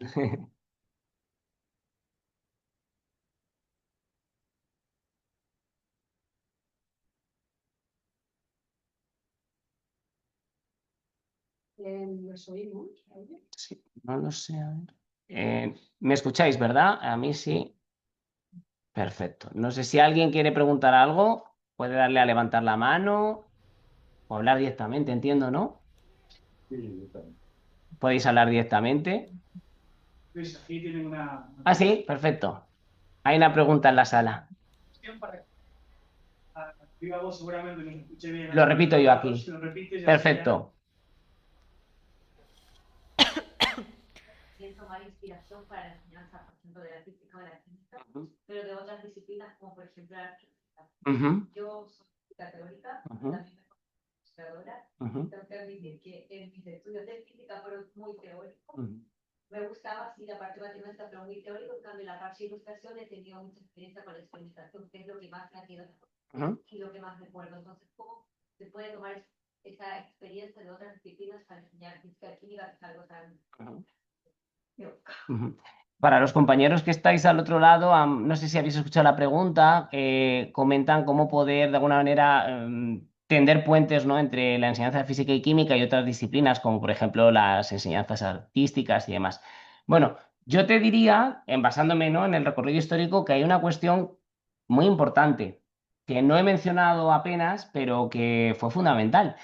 ¿Los oímos? Sí, no lo sé, a ver. ¿Me escucháis, verdad? A mí sí. Perfecto. No sé si alguien quiere preguntar algo, puede darle a levantar la mano o hablar directamente, entiendo, ¿no? Sí, yo también. Podéis hablar directamente. Luis, aquí tienen una Ah, sí, perfecto. Hay una pregunta en la sala. cuestión para viva voz, seguramente no se escuche bien. Lo repito yo aquí. Si lo repites, ya Perfecto. Tomar inspiración para la enseñanza, por ejemplo, de la física o de la química, Ujú, pero de otras disciplinas, como por ejemplo la arquitectura. ujú, Yo soy física teórica, ujú. también ilustradora. Ujú, Tengo que admitir que en mis estudios de física fueron muy teóricos. ujú, Me gustaba, sí, la parte matemática, pero muy teórico. En cambio, la parte de ilustración he tenido mucha experiencia con la experimentación, que es lo que más me ha quedado ujú. y lo que más recuerdo. Entonces, ¿cómo se puede tomar esa experiencia de otras disciplinas para enseñar física química, que es algo tan... Ujú. Yo, Ujú. Para los compañeros que estáis al otro lado, no sé si habéis escuchado la pregunta, comentan cómo poder de alguna manera tender puentes, ¿no?, entre la enseñanza de física y química y otras disciplinas, como por ejemplo las enseñanzas artísticas y demás. Bueno, yo te diría, basándome, ¿no?, en el recorrido histórico, que hay una cuestión muy importante que no he mencionado apenas, pero que fue fundamental,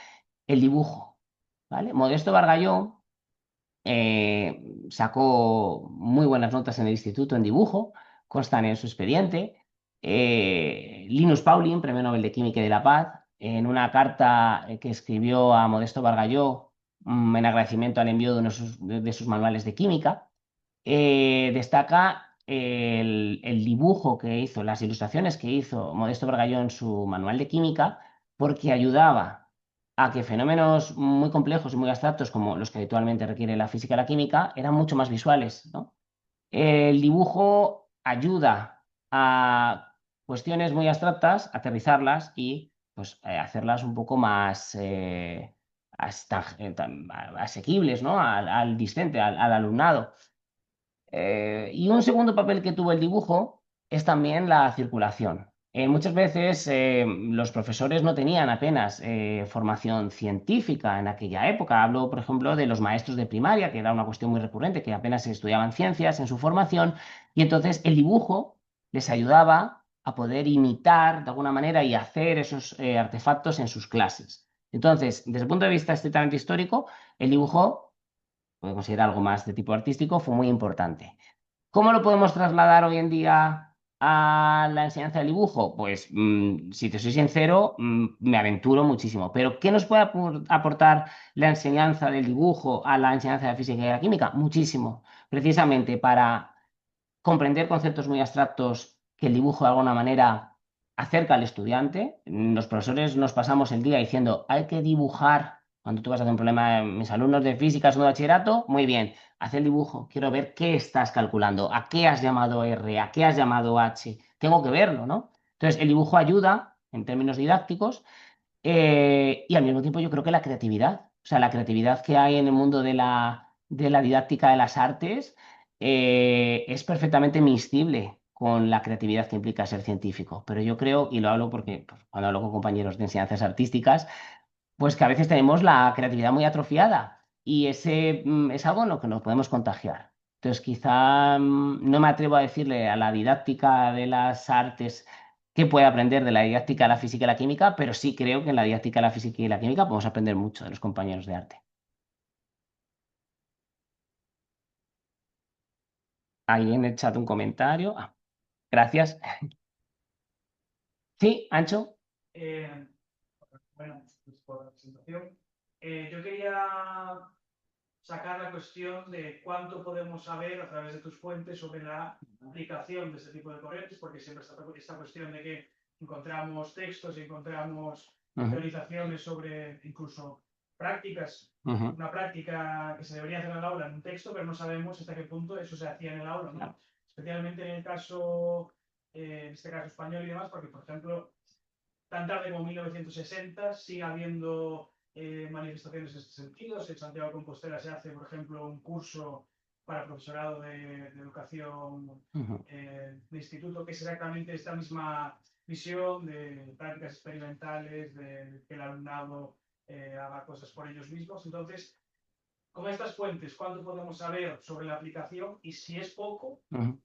el dibujo, ¿vale? Modesto Bargalló sacó muy buenas notas en el instituto en dibujo, constan en su expediente. Linus Pauling, Premio Nobel de Química y de la Paz, en una carta que escribió a Modesto Bargalló en agradecimiento al envío de uno de sus manuales de química, destaca el dibujo que hizo, las ilustraciones que hizo Modesto Bargalló en su manual de química, porque ayudaba a que fenómenos muy complejos y muy abstractos como los que habitualmente requiere la física y la química eran mucho más visuales, ¿no? El dibujo ayuda a cuestiones muy abstractas, aterrizarlas y pues, hacerlas un poco más asequibles, ¿no?, al discente, al alumnado. Y un segundo papel que tuvo el dibujo es también la circulación. Muchas veces los profesores no tenían apenas formación científica en aquella época. Hablo, por ejemplo, de los maestros de primaria, que era una cuestión muy recurrente, que apenas estudiaban ciencias en su formación, y entonces el dibujo les ayudaba a poder imitar de alguna manera y hacer esos artefactos en sus clases. Entonces, desde el punto de vista estrictamente histórico, el dibujo, puede considerar algo más de tipo artístico, fue muy importante. ¿Cómo lo podemos trasladar hoy en día a la enseñanza del dibujo? Pues, si te soy sincero, me aventuro muchísimo. Pero, ¿qué nos puede aportar la enseñanza del dibujo a la enseñanza de la física y de la química? Muchísimo. Precisamente para comprender conceptos muy abstractos que el dibujo de alguna manera acerca al estudiante. Los profesores nos pasamos el día diciendo, hay que dibujar. Cuando tú vas a hacer un problema, mis alumnos de física, segundo de bachillerato, muy bien, haz el dibujo, quiero ver qué estás calculando, a qué has llamado R, a qué has llamado H, tengo que verlo, ¿no? Entonces, el dibujo ayuda en términos didácticos y al mismo tiempo yo creo que la creatividad, o sea, la creatividad que hay en el mundo de la didáctica de las artes es perfectamente miscible con la creatividad que implica ser científico. Pero yo creo, y lo hablo porque pues, cuando hablo con compañeros de enseñanzas artísticas, pues que a veces tenemos la creatividad muy atrofiada y ese es algo en lo que nos podemos contagiar. Entonces, quizá no me atrevo a decirle a la didáctica de las artes qué puede aprender de la didáctica de la física y la química, pero sí creo que en la didáctica de la física y la química podemos aprender mucho de los compañeros de arte. Ahí en el chat un comentario. Gracias. Sí, Ancho. Eh, bueno, pues por la presentación. Yo quería sacar la cuestión de cuánto podemos saber a través de tus fuentes sobre la aplicación de este tipo de corrientes, porque siempre está esta cuestión de que encontramos textos y encontramos teorizaciones sobre incluso prácticas, una práctica que se debería hacer en el aula en un texto, pero no sabemos hasta qué punto eso se hacía en el aula, ¿no? Especialmente en el caso, en este caso español y demás, porque, por ejemplo, tan tarde como 1960 sigue habiendo manifestaciones en este sentido. En Santiago de Compostela se hace, por ejemplo, un curso para profesorado de educación de instituto, que es exactamente esta misma visión de prácticas experimentales, de que el alumnado haga cosas por ellos mismos. Entonces, con estas fuentes, ¿cuánto podemos saber sobre la aplicación? Y si es poco,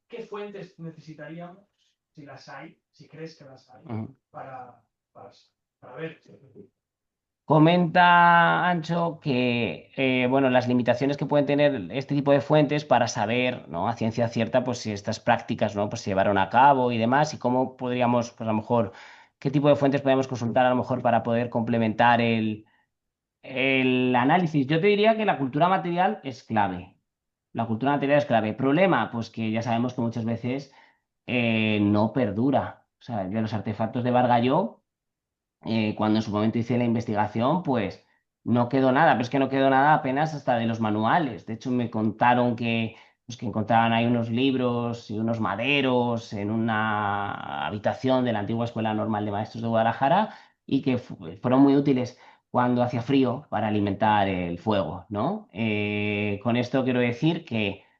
¿qué fuentes necesitaríamos, si las hay, si crees que las hay, para ver? Comenta Ancho que bueno, las limitaciones que pueden tener este tipo de fuentes para saber, ¿no?, a ciencia cierta, pues si estas prácticas, ¿no?, pues se llevaron a cabo y demás, y cómo podríamos, pues a lo mejor, qué tipo de fuentes podemos consultar a lo mejor para poder complementar el análisis. Yo te diría que la cultura material es clave. La cultura material es clave. Problema, pues que ya sabemos que muchas veces no perdura. O sea, de los artefactos de Bargalló Cuando en su momento hice la investigación, pues no quedó nada, pero es que no quedó nada apenas hasta de los manuales. De hecho, me contaron pues, que encontraban ahí unos libros y unos maderos en una habitación de la antigua Escuela Normal de Maestros de Guadalajara y que fueron muy útiles cuando hacía frío para alimentar el fuego, ¿no? Con esto quiero decir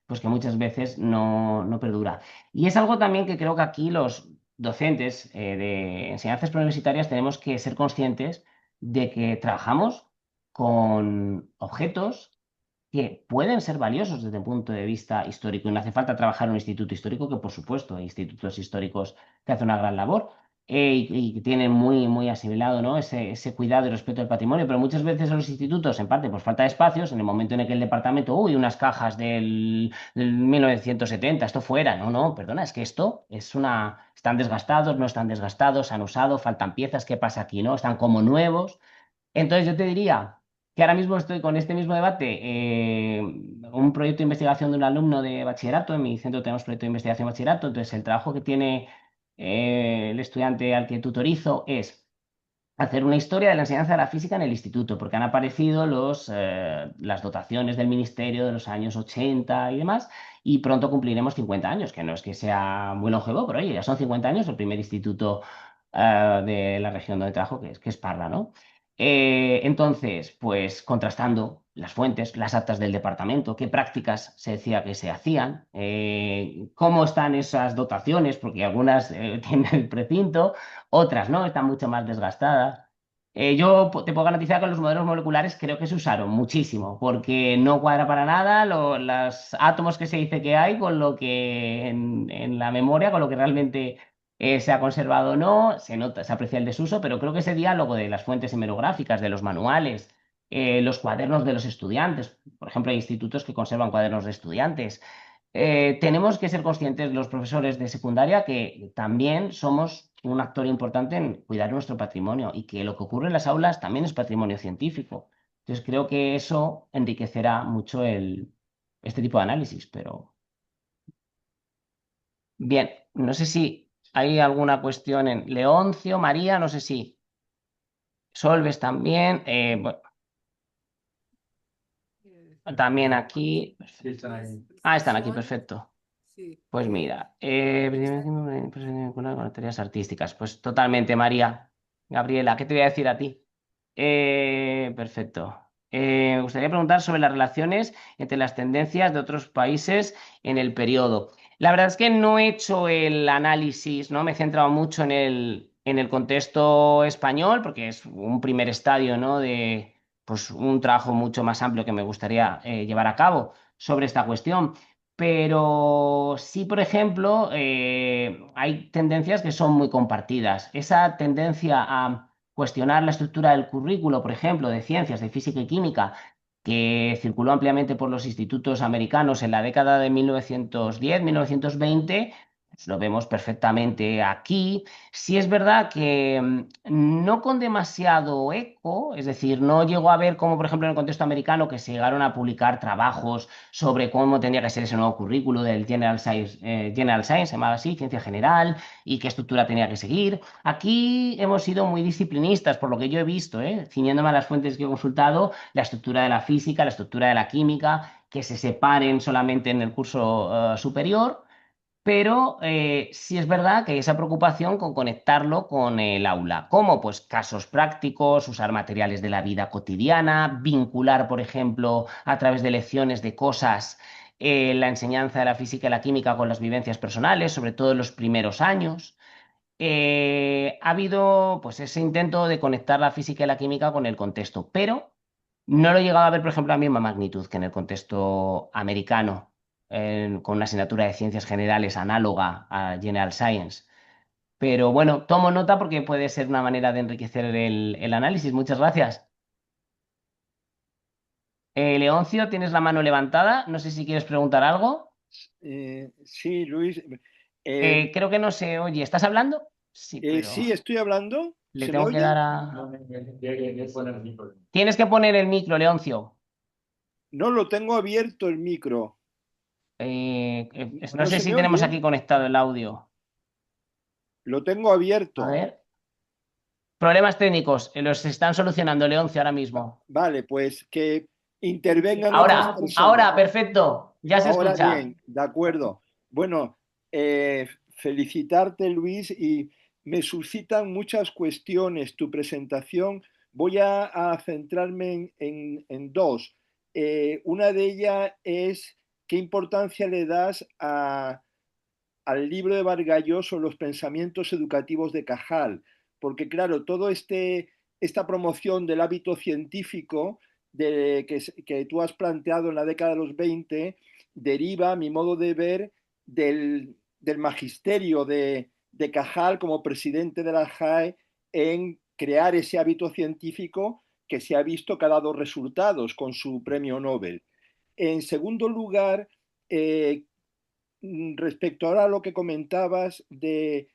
pues que muchas veces no perdura. Y es algo también que creo que aquí los docentes de enseñanzas preuniversitarias tenemos que ser conscientes de que trabajamos con objetos que pueden ser valiosos desde el punto de vista histórico. Y no hace falta trabajar en un instituto histórico, que por supuesto hay institutos históricos que hacen una gran labor y que tienen muy asimilado, ¿no? ese cuidado y respeto al patrimonio, pero muchas veces en los institutos, en parte por falta de espacios, en el momento en el que el departamento, uy, unas cajas del 1970, esto fuera, no, perdona, es que esto es están desgastados, no están desgastados, han usado, faltan piezas, ¿qué pasa aquí, no? Están como nuevos. Entonces yo te diría que ahora mismo estoy con este mismo debate, un proyecto de investigación de un alumno de bachillerato, en mi centro tenemos proyecto de investigación de bachillerato, entonces el trabajo que tiene el estudiante al que tutorizo es hacer una historia de la enseñanza de la física en el instituto, porque han aparecido las dotaciones del ministerio de los años 80 y demás, y pronto cumpliremos 50 años, que no es que sea muy longevo, pero oye, ya son 50 años el primer instituto de la región donde trabajo, que es Parla, ¿no? Entonces, pues contrastando las fuentes, las actas del departamento, qué prácticas se decía que se hacían, cómo están esas dotaciones, porque algunas tienen el precinto, otras no, están mucho más desgastadas. Yo te puedo garantizar que los modelos moleculares creo que se usaron muchísimo, porque no cuadra para nada los átomos que se dice que hay con lo que en la memoria, con lo que realmente se ha conservado o no, se nota, se aprecia el desuso, pero creo que ese diálogo de las fuentes hemerográficas, de los manuales, los cuadernos de los estudiantes, por ejemplo, hay institutos que conservan cuadernos de estudiantes. Tenemos que ser conscientes los profesores de secundaria que también somos un actor importante en cuidar nuestro patrimonio y que lo que ocurre en las aulas también es patrimonio científico. Entonces creo que eso enriquecerá mucho este tipo de análisis, pero bien, no sé si hay alguna cuestión en Leoncio, María, no sé si Solves también, también aquí. Sí, están ahí. Están aquí, perfecto. Sí, Pues mira, con las tareas artísticas. Pues totalmente, María. Gabriela, ¿qué te voy a decir a ti? Perfecto. Me gustaría preguntar sobre las relaciones entre las tendencias de otros países en el periodo. La verdad es que no he hecho el análisis, ¿no? Me he centrado mucho en el contexto español, porque es un primer estadio, ¿no? De pues, un trabajo mucho más amplio que me gustaría llevar a cabo sobre esta cuestión. Pero sí, por ejemplo, hay tendencias que son muy compartidas. Esa tendencia a cuestionar la estructura del currículo, por ejemplo, de ciencias, de física y química, que circuló ampliamente por los institutos americanos en la década de 1910, 1920, pues lo vemos perfectamente aquí. Sí es verdad que no con demasiado eco, es decir, no llegó a ver como, por ejemplo, en el contexto americano, que se llegaron a publicar trabajos sobre cómo tendría que ser ese nuevo currículo del General Science, se llamaba así, ciencia general, y qué estructura tenía que seguir. Aquí hemos sido muy disciplinistas, por lo que yo he visto, ciñéndome a las fuentes que he consultado, la estructura de la física, la estructura de la química, que se separen solamente en el curso superior, pero sí es verdad que hay esa preocupación con conectarlo con el aula. ¿Cómo? Pues casos prácticos, usar materiales de la vida cotidiana, vincular, por ejemplo, a través de lecciones de cosas, la enseñanza de la física y la química con las vivencias personales, sobre todo en los primeros años. Ha habido pues ese intento de conectar la física y la química con el contexto, pero no lo he llegado a ver, por ejemplo, a la misma magnitud que en el contexto americano, con una asignatura de ciencias generales análoga a General Science. Pero bueno, tomo nota porque puede ser una manera de enriquecer el análisis. Muchas gracias. Leoncio, tienes la mano levantada. No sé si quieres preguntar algo. Sí, Luis. eh, Creo que no se oye. ¿Estás hablando? Sí, pero sí, estoy hablando. le ¿Se me tengo que oye? dar a... Tienes que poner el micro, Leoncio. No lo tengo abierto el micro. No ¿No sé se si me tenemos oye? aquí conectado el audio. Lo tengo A abierto. ver. Problemas técnicos, los están solucionando Leoncio ahora mismo. Vale, pues que intervengan otras Ahora, personas. perfecto, ya se Ahora escucha. bien, de acuerdo. Bueno, felicitarte, Luis, y me suscitan muchas cuestiones tu presentación. Voy a centrarme en dos. Una de ellas es qué importancia le das al libro de Vargas Llosa, Los pensamientos educativos de Cajal, porque claro, esta promoción del hábito científico que tú has planteado en la década de los 20 deriva, a mi modo de ver, del magisterio de Cajal como presidente de la JAE en crear ese hábito científico que se ha visto que ha dado resultados con su premio Nobel. En segundo lugar, respecto ahora a lo que comentabas de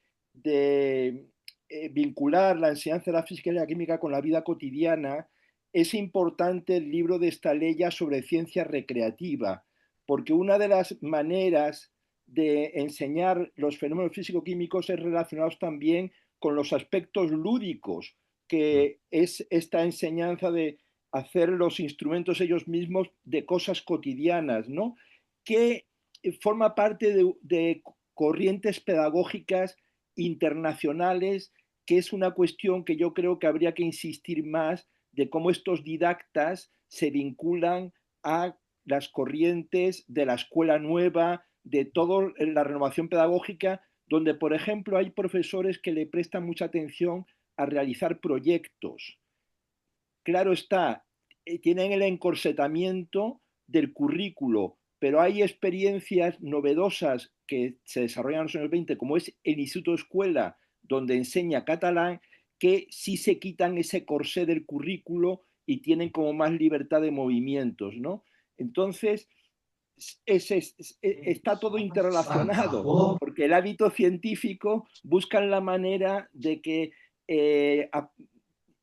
vincular la enseñanza de la física y la química con la vida cotidiana, es importante el libro de Estaleya sobre ciencia recreativa, porque una de las maneras de enseñar los fenómenos físico-químicos es relacionados también con los aspectos lúdicos, que es esta enseñanza de hacer los instrumentos ellos mismos de cosas cotidianas, ¿no? Que forma parte de corrientes pedagógicas internacionales, que es una cuestión que yo creo que habría que insistir más de cómo estos didactas se vinculan a las corrientes de la escuela nueva, de toda la renovación pedagógica, donde, por ejemplo, hay profesores que le prestan mucha atención a realizar proyectos. Claro está, tienen el encorsetamiento del currículo, pero hay experiencias novedosas que se desarrollan en los años 20, como es el Instituto Escuela, donde enseña catalán, que sí se quitan ese corsé del currículo y tienen como más libertad de movimientos, ¿no? Entonces, está todo interrelacionado, porque el hábito científico busca la manera de que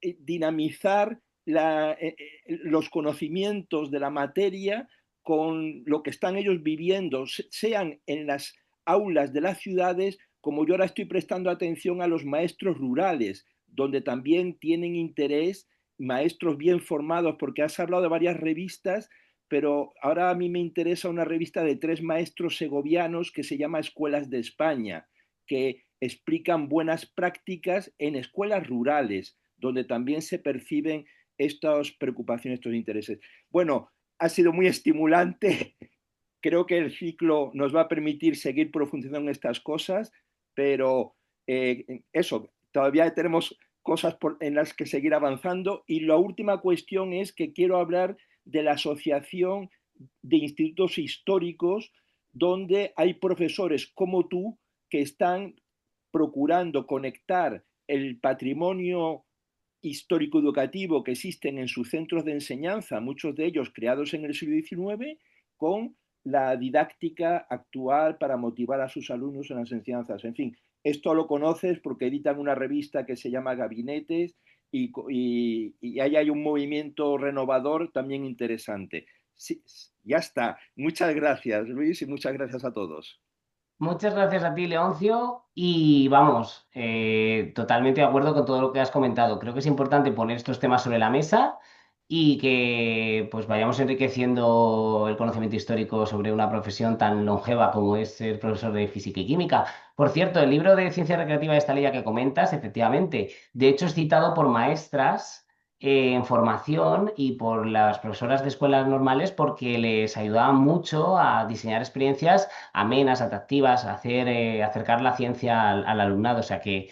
dinamizar los conocimientos de la materia con lo que están ellos viviendo, sean en las aulas de las ciudades, como yo ahora estoy prestando atención a los maestros rurales, donde también tienen interés maestros bien formados, porque has hablado de varias revistas, pero ahora a mí me interesa una revista de 3 maestros segovianos que se llama Escuelas de España, que explican buenas prácticas en escuelas rurales, donde también se perciben estas preocupaciones, estos intereses. Bueno, ha sido muy estimulante. Creo que el ciclo nos va a permitir seguir profundizando en estas cosas, pero eso, todavía tenemos cosas en las que seguir avanzando. Y la última cuestión es que quiero hablar de la Asociación de Institutos Históricos, donde hay profesores como tú que están procurando conectar el patrimonio histórico-educativo que existen en sus centros de enseñanza, muchos de ellos creados en el siglo XIX, con la didáctica actual para motivar a sus alumnos en las enseñanzas. En fin, esto lo conoces porque editan una revista que se llama Gabinetes y ahí hay un movimiento renovador también interesante. Sí, ya está. Muchas gracias, Luis, y muchas gracias a todos. Muchas gracias a ti, Leoncio. Y vamos, totalmente de acuerdo con todo lo que has comentado. Creo que es importante poner estos temas sobre la mesa y que pues vayamos enriqueciendo el conocimiento histórico sobre una profesión tan longeva como es ser profesor de física y química. Por cierto, el libro de ciencia recreativa de esta ley que comentas, efectivamente, de hecho es citado por maestras en formación y por las profesoras de escuelas normales porque les ayudaba mucho a diseñar experiencias amenas, atractivas, acercar la ciencia al alumnado. O sea que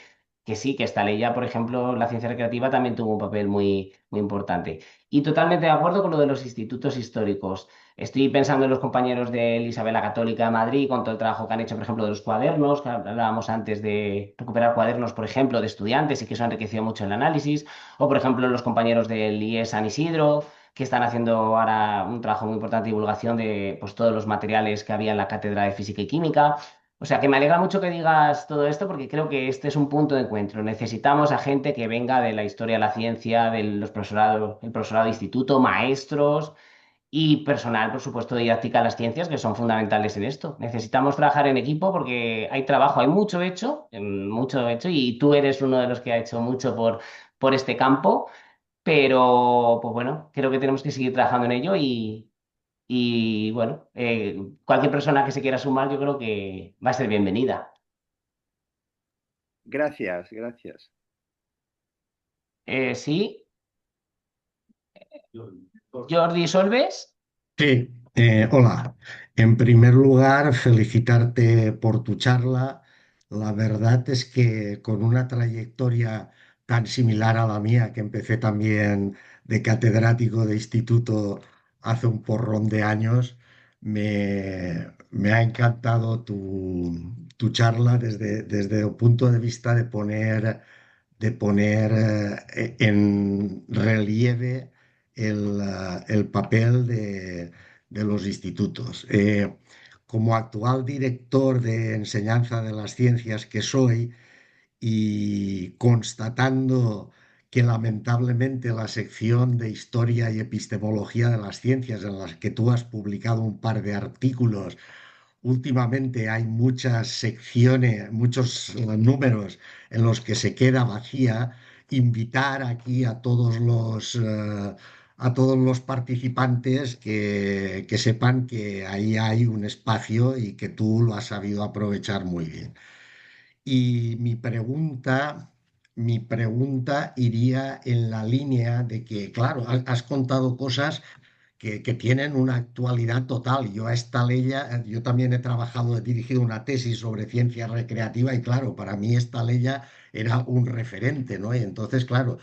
sí, que esta ley ya, por ejemplo, la ciencia recreativa también tuvo un papel muy importante. Y totalmente de acuerdo con lo de los institutos históricos. Estoy pensando en los compañeros de Isabel la Católica de Madrid, con todo el trabajo que han hecho, por ejemplo, de los cuadernos, que hablábamos antes de recuperar cuadernos, por ejemplo, de estudiantes y que eso ha enriquecido mucho el análisis. O, por ejemplo, los compañeros del IES San Isidro, que están haciendo ahora un trabajo muy importante de divulgación de pues, todos los materiales que había en la cátedra de física y química. O sea, que me alegra mucho que digas todo esto porque creo que este es un punto de encuentro. Necesitamos a gente que venga de la historia de la ciencia, el profesorado de instituto, maestros, y personal, por supuesto, de didáctica de las ciencias, que son fundamentales en esto. Necesitamos trabajar en equipo porque hay trabajo, hay mucho hecho, y tú eres uno de los que ha hecho mucho por este campo, pero pues bueno, creo que tenemos que seguir trabajando en ello y bueno, cualquier persona que se quiera sumar, yo creo que va a ser bienvenida. Gracias, gracias. Sí, Jordi Solves. Sí, hola. En primer lugar, felicitarte por tu charla. La verdad es que con una trayectoria tan similar a la mía, que empecé también de catedrático de instituto hace un porrón de años, me ha encantado tu charla desde el punto de vista de poner en relieve el papel de los institutos. Como actual director de enseñanza de las ciencias que soy y constatando que lamentablemente la sección de historia y epistemología de las ciencias en las que tú has publicado un par de artículos. Últimamente hay muchas secciones, muchos números en los que se queda vacía. Invitar aquí a todos los participantes que sepan que ahí hay un espacio y que tú lo has sabido aprovechar muy bien. Y mi pregunta iría en la línea de que, claro, has contado cosas que tienen una actualidad total. Yo también he trabajado, he dirigido una tesis sobre ciencia recreativa y claro, para mí esta ley era un referente, ¿no? Y entonces, claro,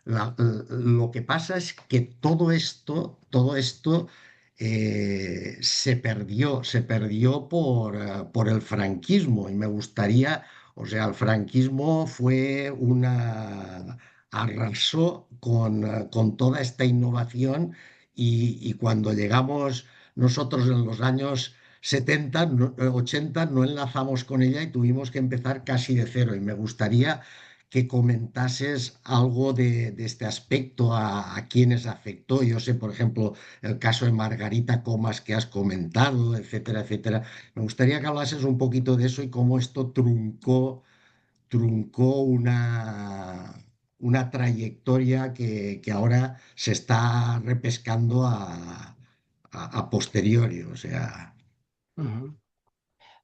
lo que pasa es que todo esto se perdió por el franquismo y me gustaría, o sea, el franquismo arrasó con toda esta innovación y cuando llegamos nosotros en los años 70, 80, no enlazamos con ella y tuvimos que empezar casi de cero. Y me gustaría que comentases algo de este aspecto a quienes afectó. Yo sé, por ejemplo, el caso de Margarita Comas que has comentado, etcétera, etcétera. Me gustaría que hablases un poquito de eso y cómo esto truncó una trayectoria que ahora se está repescando a posteriori. O sea, Ujú.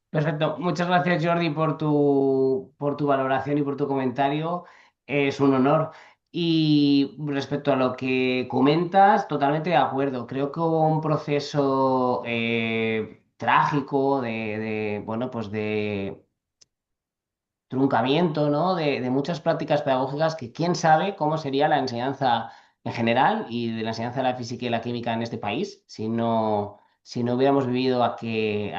Perfecto. Muchas gracias, Jordi, por tu valoración y por tu comentario. Es un honor. Y respecto a lo que comentas, totalmente de acuerdo. Creo que hubo un proceso trágico bueno, pues de truncamiento, ¿no? de muchas prácticas pedagógicas que quién sabe cómo sería la enseñanza en general y de la enseñanza de la física y la química en este país si no hubiéramos vivido aquella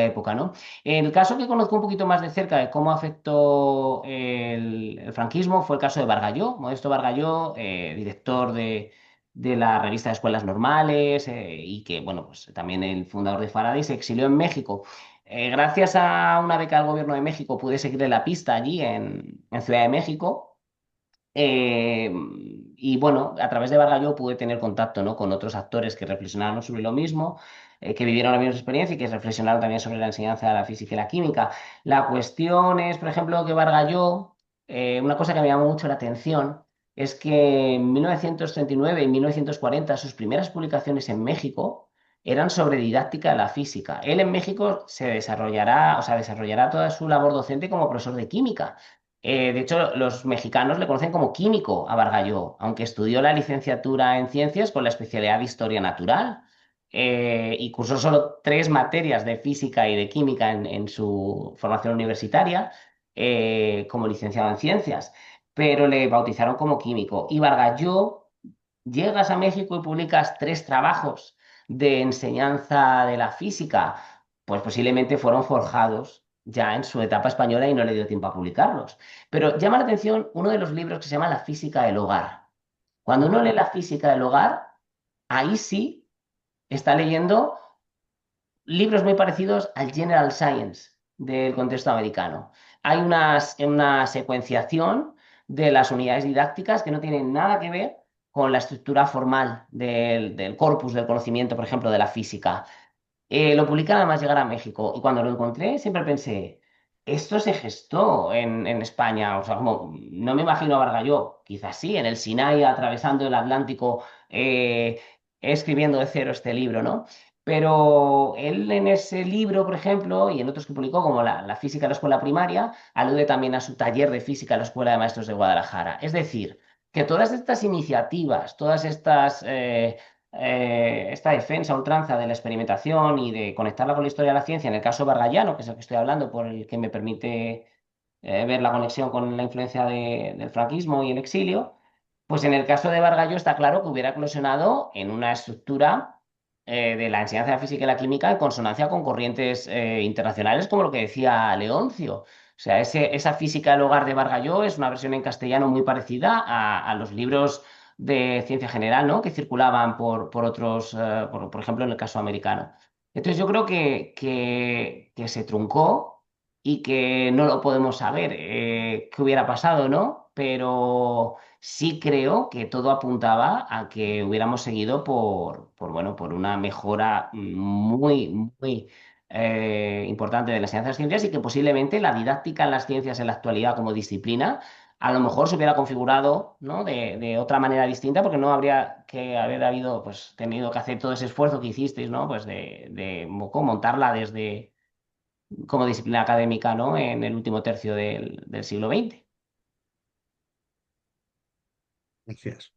época, ¿no? El caso que conozco un poquito más de cerca de cómo afectó el franquismo fue el caso de Bargalló, Modesto Bargalló, director de la revista de Escuelas Normales y que, bueno, pues también el fundador de Faraday, se exilió en México. Gracias a una beca del gobierno de México pude seguirle la pista allí en Ciudad de México. eh, y bueno, a través de Bargalló pude tener contacto, ¿no? con otros actores que reflexionaron sobre lo mismo, que vivieron la misma experiencia y que reflexionaron también sobre la enseñanza de la física y la química. La cuestión es, por ejemplo, que Bargalló, una cosa que me llamó mucho la atención, es que en 1939 y 1940 sus primeras publicaciones en México eran sobre didáctica de la física. Él en México se desarrollará, o sea, desarrollará toda su labor docente como profesor de química. De hecho, los mexicanos le conocen como químico a Bargalló, aunque estudió la licenciatura en ciencias con la especialidad de historia natural y cursó solo 3 materias de física y de química en su formación universitaria como licenciado en ciencias, pero le bautizaron como químico. Y Bargalló, llegas a México y publicas 3 trabajos de enseñanza de la física, pues posiblemente fueron forjados ya en su etapa española y no le dio tiempo a publicarlos. Pero llama la atención uno de los libros que se llama La física del hogar. Cuando uno lee La física del hogar, ahí sí está leyendo libros muy parecidos al General Science del contexto americano. Hay una secuenciación de las unidades didácticas que no tienen nada que ver con la estructura formal del corpus del conocimiento, por ejemplo, de la física. Lo publiqué nada más llegar a México y cuando lo encontré siempre pensé, esto se gestó en España, o sea, como no me imagino a Bargalló, quizás sí, en el Sinaí atravesando el Atlántico, escribiendo de cero este libro, ¿no? Pero él en ese libro, por ejemplo, y en otros que publicó, como la física de la escuela primaria, alude también a su taller de física en la Escuela de Maestros de Guadalajara. Es decir, que todas estas iniciativas, todas estas esta defensa a ultranza de la experimentación y de conectarla con la historia de la ciencia, en el caso bargallano, que es el que estoy hablando, por el que me permite ver la conexión con la influencia del franquismo y el exilio, pues en el caso de Bargallo está claro que hubiera eclosionado en una estructura de la enseñanza de la física y la química en consonancia con corrientes internacionales, como lo que decía Leoncio. O sea, esa física del hogar de Bargalló es una versión en castellano muy parecida a los libros de ciencia general, ¿no? Que circulaban por otros, por ejemplo, en el caso americano. Entonces yo creo que se truncó y que no lo podemos saber qué hubiera pasado, ¿no? Pero sí creo que todo apuntaba a que hubiéramos seguido bueno, por una mejora muy importante de las enseñanzas de ciencias y que posiblemente la didáctica en las ciencias en la actualidad como disciplina a lo mejor se hubiera configurado, ¿no? de otra manera distinta, porque no habría que haber habido, pues, tenido que hacer todo ese esfuerzo que hicisteis, ¿no? Pues de montarla desde como disciplina académica, ¿no? En el último tercio del siglo XX. Gracias.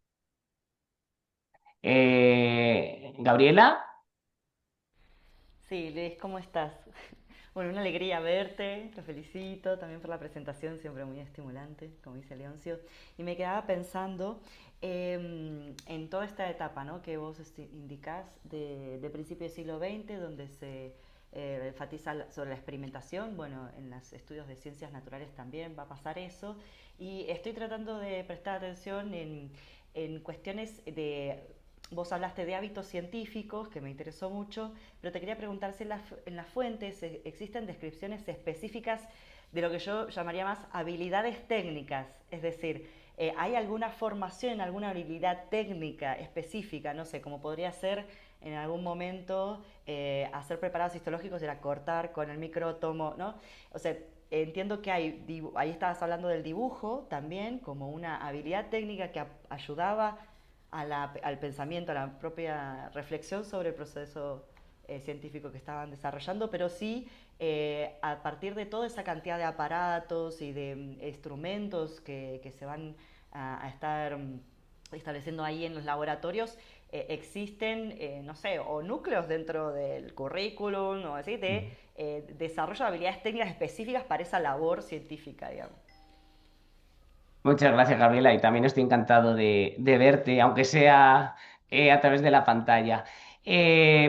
Gabriela, Sí, Luis, ¿cómo estás? Bueno, una alegría verte, te felicito también por la presentación, siempre muy estimulante, como dice Leoncio. Y me quedaba pensando en toda esta etapa, ¿no? Que vos indicás de principio del siglo XX, donde se enfatiza sobre la experimentación. Bueno, en los estudios de ciencias naturales también va a pasar eso. Y estoy tratando de prestar atención en cuestiones de... Vos hablaste de hábitos científicos, que me interesó mucho, pero te quería preguntar si en las fuentes existen descripciones específicas de lo que yo llamaría más habilidades técnicas. Es decir, ¿hay alguna formación, alguna habilidad técnica específica? No sé, como podría ser en algún momento hacer preparados histológicos, era cortar con el micrótomo, ¿no? O sea, entiendo que ahí estabas hablando del dibujo también como una habilidad técnica que ayudaba al pensamiento, a la propia reflexión sobre el proceso científico que estaban desarrollando, pero sí a partir de toda esa cantidad de aparatos y de instrumentos que se van a estar estableciendo ahí en los laboratorios, existen, no sé, o núcleos dentro del currículum o así, de desarrollo de habilidades técnicas específicas para esa labor científica, digamos. muchas gracias, Gabriela, y también estoy encantado de verte, aunque sea a través de la pantalla.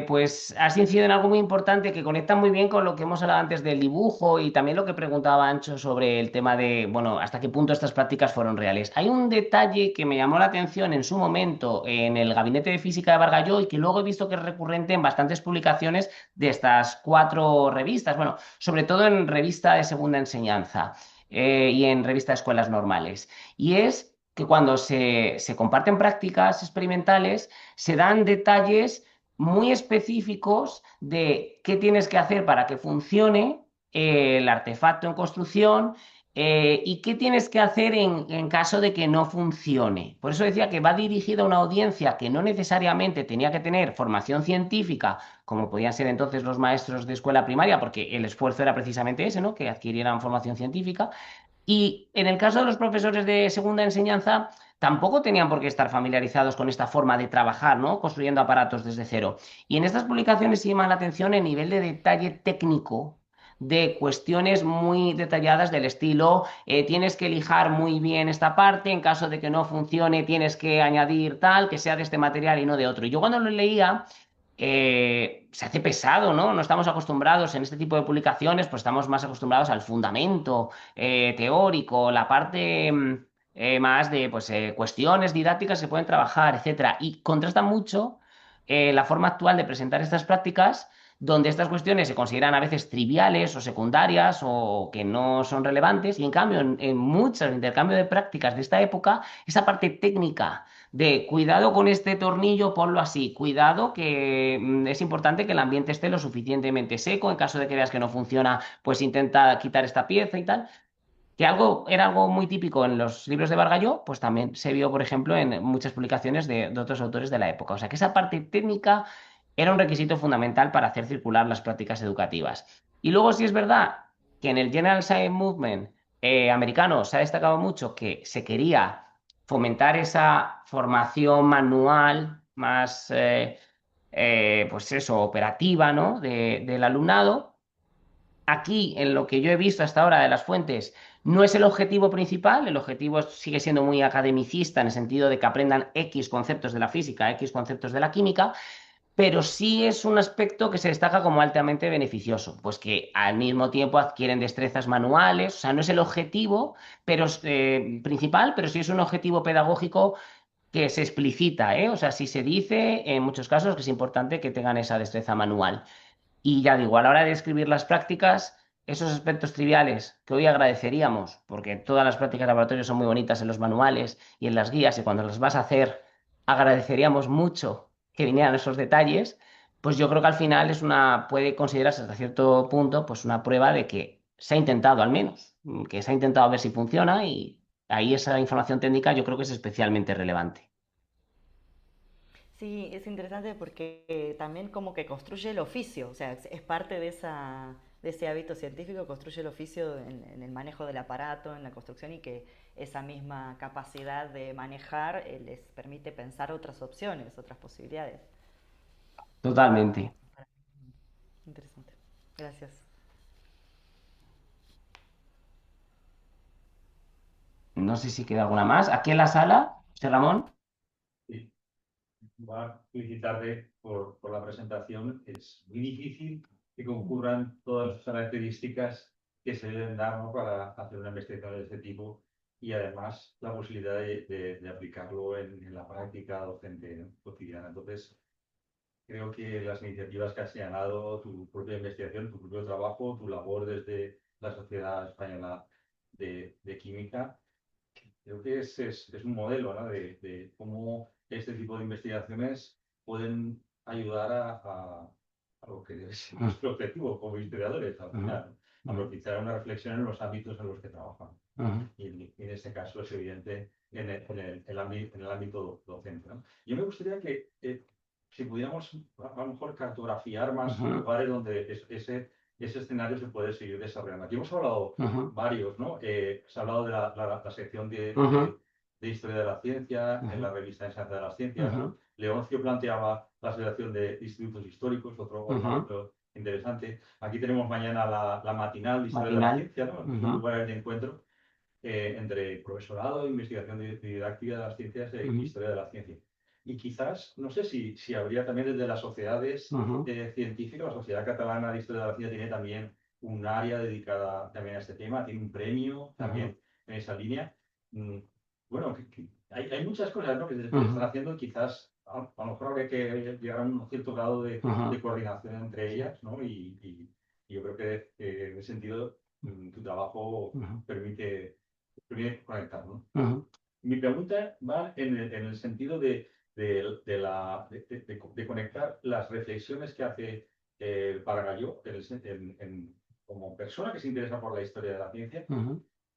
Pues has incidido en algo muy importante que conecta muy bien con lo que hemos hablado antes del dibujo y también lo que preguntaba Ancho sobre el tema de, bueno, hasta qué punto estas prácticas fueron reales. Hay un detalle que me llamó la atención en su momento en el Gabinete de Física de Bargalló y que luego he visto que es recurrente en bastantes publicaciones de estas cuatro revistas, bueno, sobre todo en revista de segunda enseñanza y en revista de escuelas normales. Y es que cuando se comparten prácticas experimentales, se dan detalles muy específicos de qué tienes que hacer para que funcione el artefacto en construcción y qué tienes que hacer en caso de que no funcione. Por eso decía que va dirigida a una audiencia que no necesariamente tenía que tener formación científica, como podían ser entonces los maestros de escuela primaria, porque el esfuerzo era precisamente ese, ¿no? Que adquirieran formación científica. Y en el caso de los profesores de segunda enseñanza, tampoco tenían por qué estar familiarizados con esta forma de trabajar, ¿no? Construyendo aparatos desde cero. Y en estas publicaciones se llama la atención el nivel de detalle técnico de cuestiones muy detalladas del estilo, tienes que lijar muy bien esta parte, en caso de que no funcione tienes que añadir tal, que sea de este material y no de otro. Y yo cuando lo leía se hace pesado, ¿no? No estamos acostumbrados en este tipo de publicaciones, pues estamos más acostumbrados al fundamento teórico, la parte más de pues, cuestiones didácticas que se pueden trabajar, etcétera. Y contrasta mucho la forma actual de presentar estas prácticas, donde estas cuestiones se consideran a veces triviales o secundarias o que no son relevantes, y en cambio en muchos intercambios de prácticas de esta época, esa parte técnica de cuidado con este tornillo, ponlo así, cuidado que es importante que el ambiente esté lo suficientemente seco, en caso de que veas que no funciona, pues intenta quitar esta pieza y tal. Que era algo muy típico en los libros de Bargalló, pues también se vio, por ejemplo, en muchas publicaciones de otros autores de la época. O sea que esa parte técnica era un requisito fundamental para hacer circular las prácticas educativas. Y luego sí es verdad que en el General Science Movement americano se ha destacado mucho que se quería fomentar esa formación manual más, pues eso, operativa, ¿no? Del alumnado. Aquí, en lo que yo he visto hasta ahora de las fuentes, no es el objetivo principal, el objetivo sigue siendo muy academicista en el sentido de que aprendan X conceptos de la física, X conceptos de la química, pero sí es un aspecto que se destaca como altamente beneficioso, pues que al mismo tiempo adquieren destrezas manuales, o sea, no es el objetivo principal, pero sí es un objetivo pedagógico que se explicita, ¿eh? O sea, sí se dice en muchos casos que es importante que tengan esa destreza manual. Y ya digo, a la hora de escribir las prácticas, esos aspectos triviales que hoy agradeceríamos, porque todas las prácticas de laboratorio son muy bonitas en los manuales y en las guías, y cuando las vas a hacer, agradeceríamos mucho que vinieran esos detalles, pues yo creo que al final puede considerarse hasta cierto punto, pues una prueba de que se ha intentado al menos, que se ha intentado ver si funciona y ahí esa información técnica yo creo que es especialmente relevante. Sí, es interesante porque también como que construye el oficio, o sea, es parte de de ese hábito científico, construye el oficio en el manejo del aparato, en la construcción y que esa misma capacidad de manejar les permite pensar otras opciones, otras posibilidades. Totalmente. Interesante. Gracias. No sé si queda alguna más. Aquí en la sala, José Ramón. Sí, va a felicitarte por la presentación. Es muy difícil que concurran todas las características que se deben dar, ¿no?, para hacer una investigación de este tipo y además la posibilidad de aplicarlo en la práctica docente, ¿no?, cotidiana. Entonces, creo que las iniciativas que has señalado, tu propia investigación, tu propio trabajo, tu labor desde la Sociedad Española de Química, creo que es un modelo, ¿no?, de cómo este tipo de investigaciones pueden ayudar a lo que es nuestro objetivo como historiadores, al final, a propiciar una reflexión en los ámbitos en los que trabajan. Y en este caso es evidente en el ámbito docente, ¿no? Yo me gustaría que si pudiéramos a lo mejor cartografiar más lugares donde ese escenario se puede seguir desarrollando. Aquí hemos hablado varios, ¿no? Se ha hablado de la sección de Historia de la Ciencia en la revista Enseñanza de las Ciencias, ¿no? Leoncio planteaba la Asociación de Institutos Históricos, otro ejemplo interesante. Aquí tenemos mañana la matinal de Historia de la Ciencia, ¿no? Un lugar de encuentro entre profesorado, investigación didáctica de las ciencias e historia de la ciencia. Y quizás, no sé si habría también desde las sociedades científicas, la Sociedad Catalana de Historia de la Ciencia tiene también un área dedicada también a este tema, tiene un premio también en esa línea. Bueno, hay muchas cosas, ¿no?, que se están haciendo y quizás a lo mejor habría que llegar a un cierto grado de coordinación entre ellas, ¿no? Y yo creo que en ese sentido tu trabajo permite conectar, ¿no? Mi pregunta va en el sentido de conectar las reflexiones que hace Bargalló como persona que se interesa por la historia de la ciencia,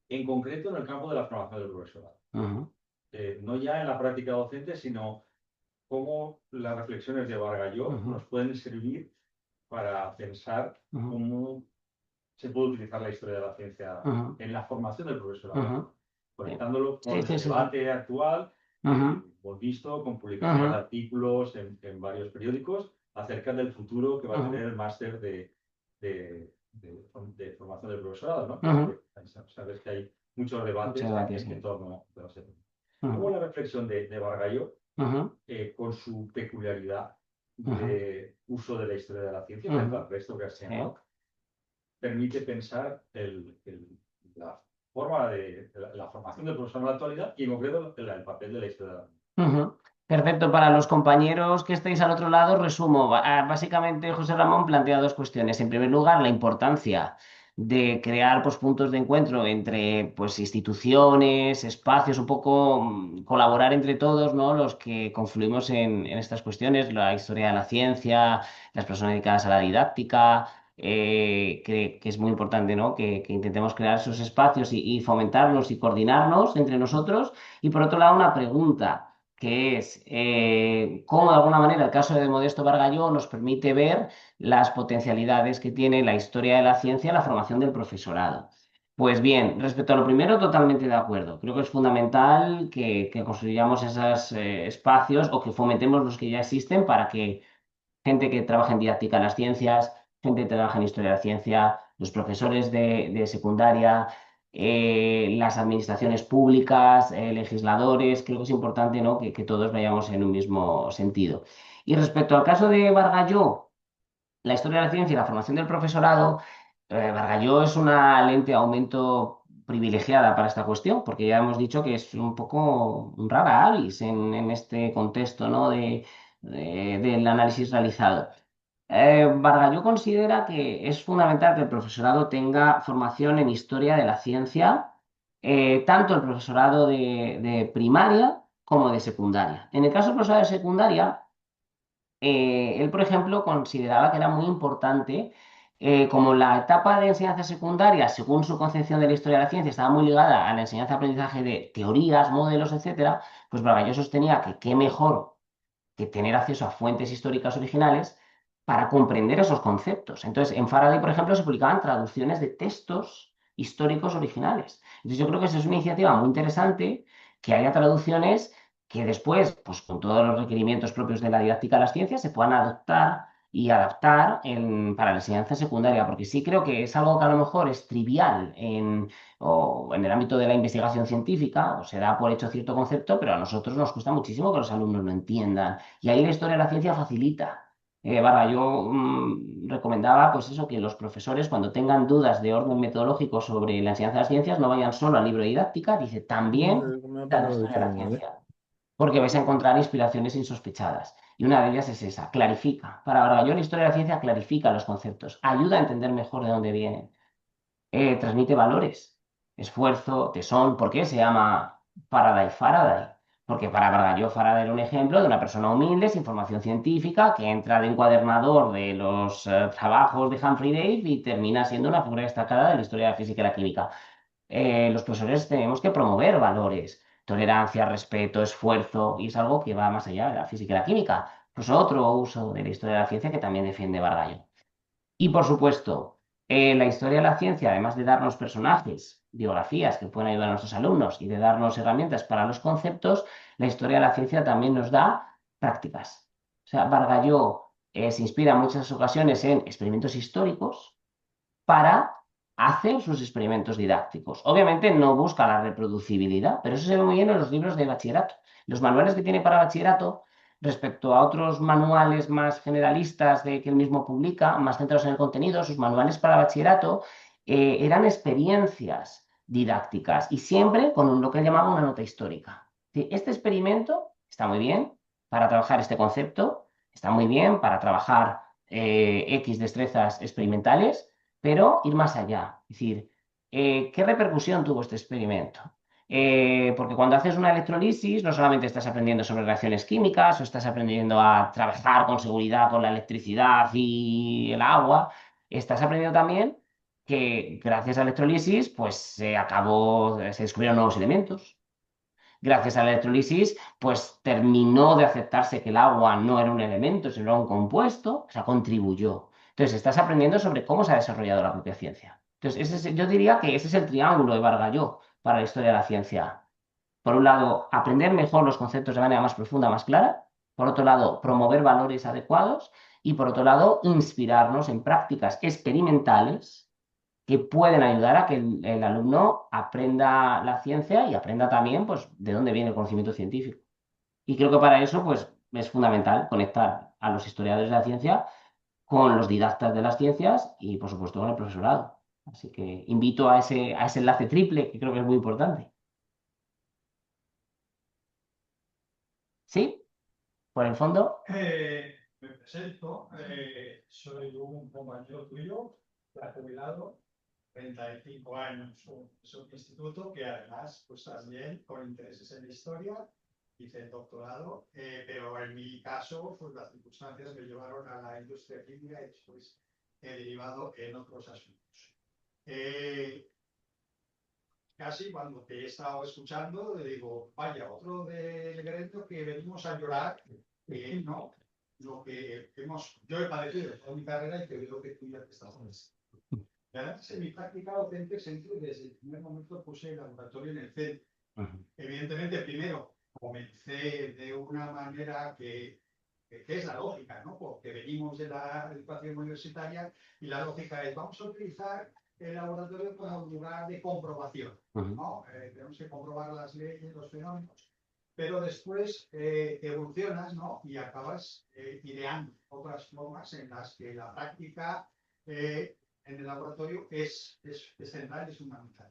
en concreto en el campo de la formación del profesorado. No ya en la práctica docente, sino cómo las reflexiones de Bargalló nos pueden servir para pensar cómo se puede utilizar la historia de la ciencia en la formación del profesorado, conectándolo con el debate actual. Hemos visto con publicaciones de artículos en varios periódicos acerca del futuro que va a tener el máster de formación del profesorado, ¿no? Sabes que hay muchos debates en torno a los temas. Luego la reflexión de Bargalló, con su peculiaridad de uso de la historia de la ciencia, frente al resto que has señalado, permite pensar la forma de la formación del profesor en la actualidad y en concreto el papel de la historia de la ciencia. Perfecto, para los compañeros que estáis al otro lado, resumo. Básicamente, José Ramón plantea dos cuestiones. En primer lugar, la importancia de crear pues, puntos de encuentro entre pues, instituciones, espacios, un poco colaborar entre todos, ¿no? Los que confluimos en estas cuestiones, la historia de la ciencia, las personas dedicadas a la didáctica. Que es muy importante, ¿no? Que intentemos crear esos espacios y fomentarlos y coordinarnos entre nosotros. Y por otro lado, una pregunta, que es cómo de alguna manera el caso de Modesto Bargalló nos permite ver las potencialidades que tiene la historia de la ciencia en la formación del profesorado. Pues bien, respecto a lo primero, totalmente de acuerdo. Creo que es fundamental que construyamos esos espacios o que fomentemos los que ya existen para que gente que trabaja en didáctica de las ciencias, gente que trabaja en historia de la ciencia, los profesores de secundaria, las administraciones públicas, legisladores, creo que es importante, ¿no? que todos vayamos en un mismo sentido. Y respecto al caso de Bargalló, la historia de la ciencia y la formación del profesorado, Bargalló es una lente de aumento privilegiada para esta cuestión, porque ya hemos dicho que es un poco un rara avis en este contexto, ¿no? Del análisis realizado. Bargalló considera que es fundamental que el profesorado tenga formación en historia de la ciencia, tanto el profesorado de primaria como de secundaria. En el caso del profesorado de secundaria, él, por ejemplo, consideraba que era muy importante, como la etapa de enseñanza secundaria, según su concepción de la historia de la ciencia, estaba muy ligada a la enseñanza-aprendizaje de teorías, modelos, etcétera, pues Bargalló sostenía que qué mejor que tener acceso a fuentes históricas originales para comprender esos conceptos. Entonces, en Faraday, por ejemplo, se publicaban traducciones de textos históricos originales. Entonces, yo creo que esa es una iniciativa muy interesante, que haya traducciones que después, pues con todos los requerimientos propios de la didáctica de las ciencias, se puedan adoptar y adaptar para la enseñanza secundaria, porque sí creo que es algo que a lo mejor es trivial o en el ámbito de la investigación científica, o se da por hecho cierto concepto, pero a nosotros nos cuesta muchísimo que los alumnos lo entiendan. Y ahí la historia de la ciencia facilita. Yo recomendaba, pues eso, que los profesores, cuando tengan dudas de orden metodológico sobre la enseñanza de las ciencias, no vayan solo al libro de didáctica, dice también a la historia de la ciencia, porque vais a encontrar inspiraciones insospechadas. Y una de ellas es esa, clarifica. Para Bargalló, la historia de la ciencia clarifica los conceptos, ayuda a entender mejor de dónde vienen, transmite valores, esfuerzo, tesón. ¿Por qué se llama Faraday Faraday? Porque para Bargalló Faraday era un ejemplo de una persona humilde, sin formación científica, que entra de encuadernador de los trabajos de Humphrey Davy y termina siendo una figura destacada de la historia de la física y la química. Los profesores tenemos que promover valores, tolerancia, respeto, esfuerzo, y es algo que va más allá de la física y la química. Pues otro uso de la historia de la ciencia que también defiende Bargallo. Y por supuesto, la historia de la ciencia, además de darnos personajes, biografías que pueden ayudar a nuestros alumnos y de darnos herramientas para los conceptos, la historia de la ciencia también nos da prácticas. O sea, Bargalló se inspira en muchas ocasiones en experimentos históricos para hacer sus experimentos didácticos. Obviamente no busca la reproducibilidad, pero eso se ve muy bien en los libros de bachillerato. Los manuales que tiene para bachillerato, respecto a otros manuales más generalistas que él mismo publica, más centrados en el contenido, sus manuales para bachillerato eran experiencias didácticas y siempre con lo que él llamaba una nota histórica. Este experimento está muy bien para trabajar este concepto, está muy bien para trabajar X destrezas experimentales, pero ir más allá. Es decir, ¿qué repercusión tuvo este experimento? Porque cuando haces una electrolisis, no solamente estás aprendiendo sobre reacciones químicas o estás aprendiendo a trabajar con seguridad con la electricidad y el agua, estás aprendiendo también que gracias a la electrolisis, pues se descubrieron nuevos elementos. Gracias a la electrolisis, pues terminó de aceptarse que el agua no era un elemento, sino era un compuesto, o sea, contribuyó. Entonces, estás aprendiendo sobre cómo se ha desarrollado la propia ciencia. Entonces, yo diría que ese es el triángulo de Bargalló para la historia de la ciencia. Por un lado, aprender mejor los conceptos de manera más profunda, más clara. Por otro lado, promover valores adecuados. Y por otro lado, inspirarnos en prácticas experimentales que pueden ayudar a que el alumno aprenda la ciencia y aprenda también, pues, de dónde viene el conocimiento científico. Y creo que para eso, pues, es fundamental conectar a los historiadores de la ciencia con los didactas de las ciencias y, por supuesto, con el profesorado. Así que invito a ese enlace triple, que creo que es muy importante. ¿Sí? ¿Por el fondo? Me presento, soy un compañero tuyo, ya jubilado, 35 años, es un instituto que además, pues también con intereses en la historia, hice el doctorado, pero en mi caso, pues las circunstancias me llevaron a la industria química y después he derivado en otros asuntos. Casi cuando te he estado escuchando, le digo, vaya, otro del gremio que venimos a llorar, no, lo que yo he padecido toda mi carrera y que veo que tú ya te estás haciendo. Además, en mi práctica docente siempre desde el primer momento puse el laboratorio en el centro. Evidentemente, primero comencé de una manera que es la lógica, ¿no? Porque venimos de la educación universitaria y la lógica es, vamos a utilizar el laboratorio como lugar de comprobación, ¿no? Tenemos que comprobar las leyes, los fenómenos, pero después evolucionas, ¿no? Y acabas ideando otras formas en las que la práctica en el laboratorio es central, es fundamental.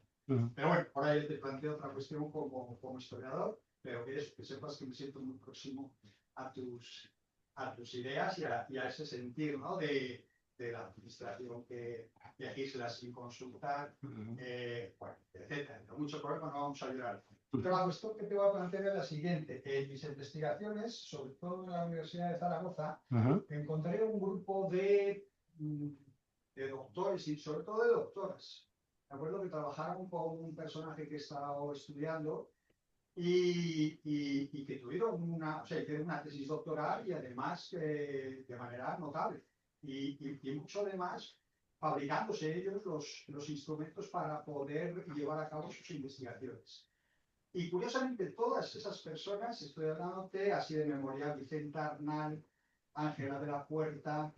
Pero bueno, ahora yo te planteo otra cuestión como historiador, pero que sepas que me siento muy próximo a tus ideas y a ese sentir, ¿no? de la administración que legisla sin consultar, bueno, etcétera. Mucho problema, no vamos a llorar. Pero la cuestión que te voy a plantear es la siguiente. En mis investigaciones, sobre todo en la Universidad de Zaragoza, encontré un grupo de doctores y sobre todo de doctoras. Me acuerdo que trabajaron con un personaje que he estado estudiando y que tuvieron hicieron una tesis doctoral y además de manera notable. Y mucho además fabricándose ellos los instrumentos para poder llevar a cabo sus investigaciones. Y curiosamente todas esas personas, estoy hablando así de memoria, Vicente Arnal, Ángela de la Puerta,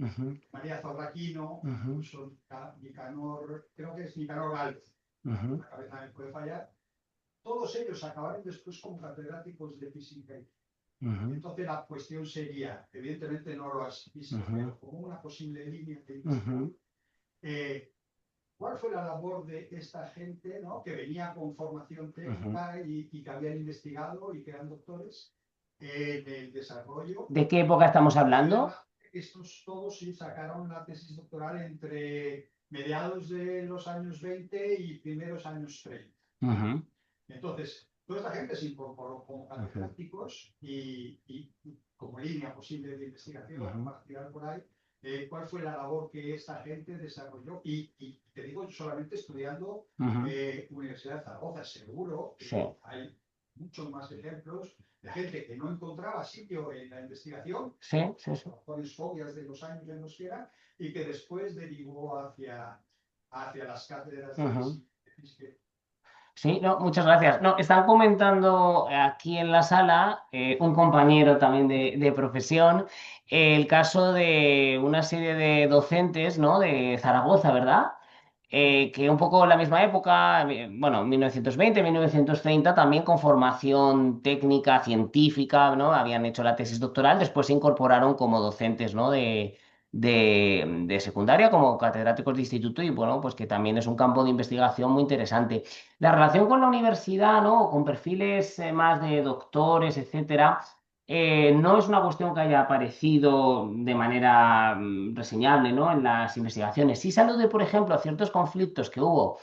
María Zorraquino, incluso Nicanor, creo que es Nicanor Gálvez, la cabeza me puede fallar. Todos ellos acabaron después como catedráticos de física. Entonces la cuestión sería, evidentemente no lo has visto, pero como una posible línea de investigación, ¿cuál fue la labor de esta gente, ¿no? Que venía con formación técnica y que habían investigado y que eran doctores en el desarrollo? ¿De qué época estamos hablando? Estos todos sí sacaron una tesis doctoral entre mediados de los años 20 y primeros años 30. Entonces, toda esta gente se incorporó como catedráticos y como línea posible de investigación para tirar por ahí. ¿Cuál fue la labor que esta gente desarrolló? Y te digo, solamente estudiando Universidad de Zaragoza, seguro que hay muchos más ejemplos de gente que no encontraba sitio en la investigación, por las fobias de los años en los que era, y que después derivó hacia las cátedras de física. Sí, no, muchas gracias. No, están comentando aquí en la sala un compañero también de profesión el caso de una serie de docentes, ¿no? De Zaragoza, ¿verdad? Que un poco en la misma época, bueno, 1920, 1930, también con formación técnica, científica, ¿no? Habían hecho la tesis doctoral, después se incorporaron como docentes, ¿no? De secundaria, como catedráticos de instituto, y bueno, pues que también es un campo de investigación muy interesante. La relación con la universidad, ¿no? Con perfiles más de doctores, etcétera, no es una cuestión que haya aparecido de manera reseñable, ¿no? En las investigaciones. Sí se alude, por ejemplo, a ciertos conflictos que hubo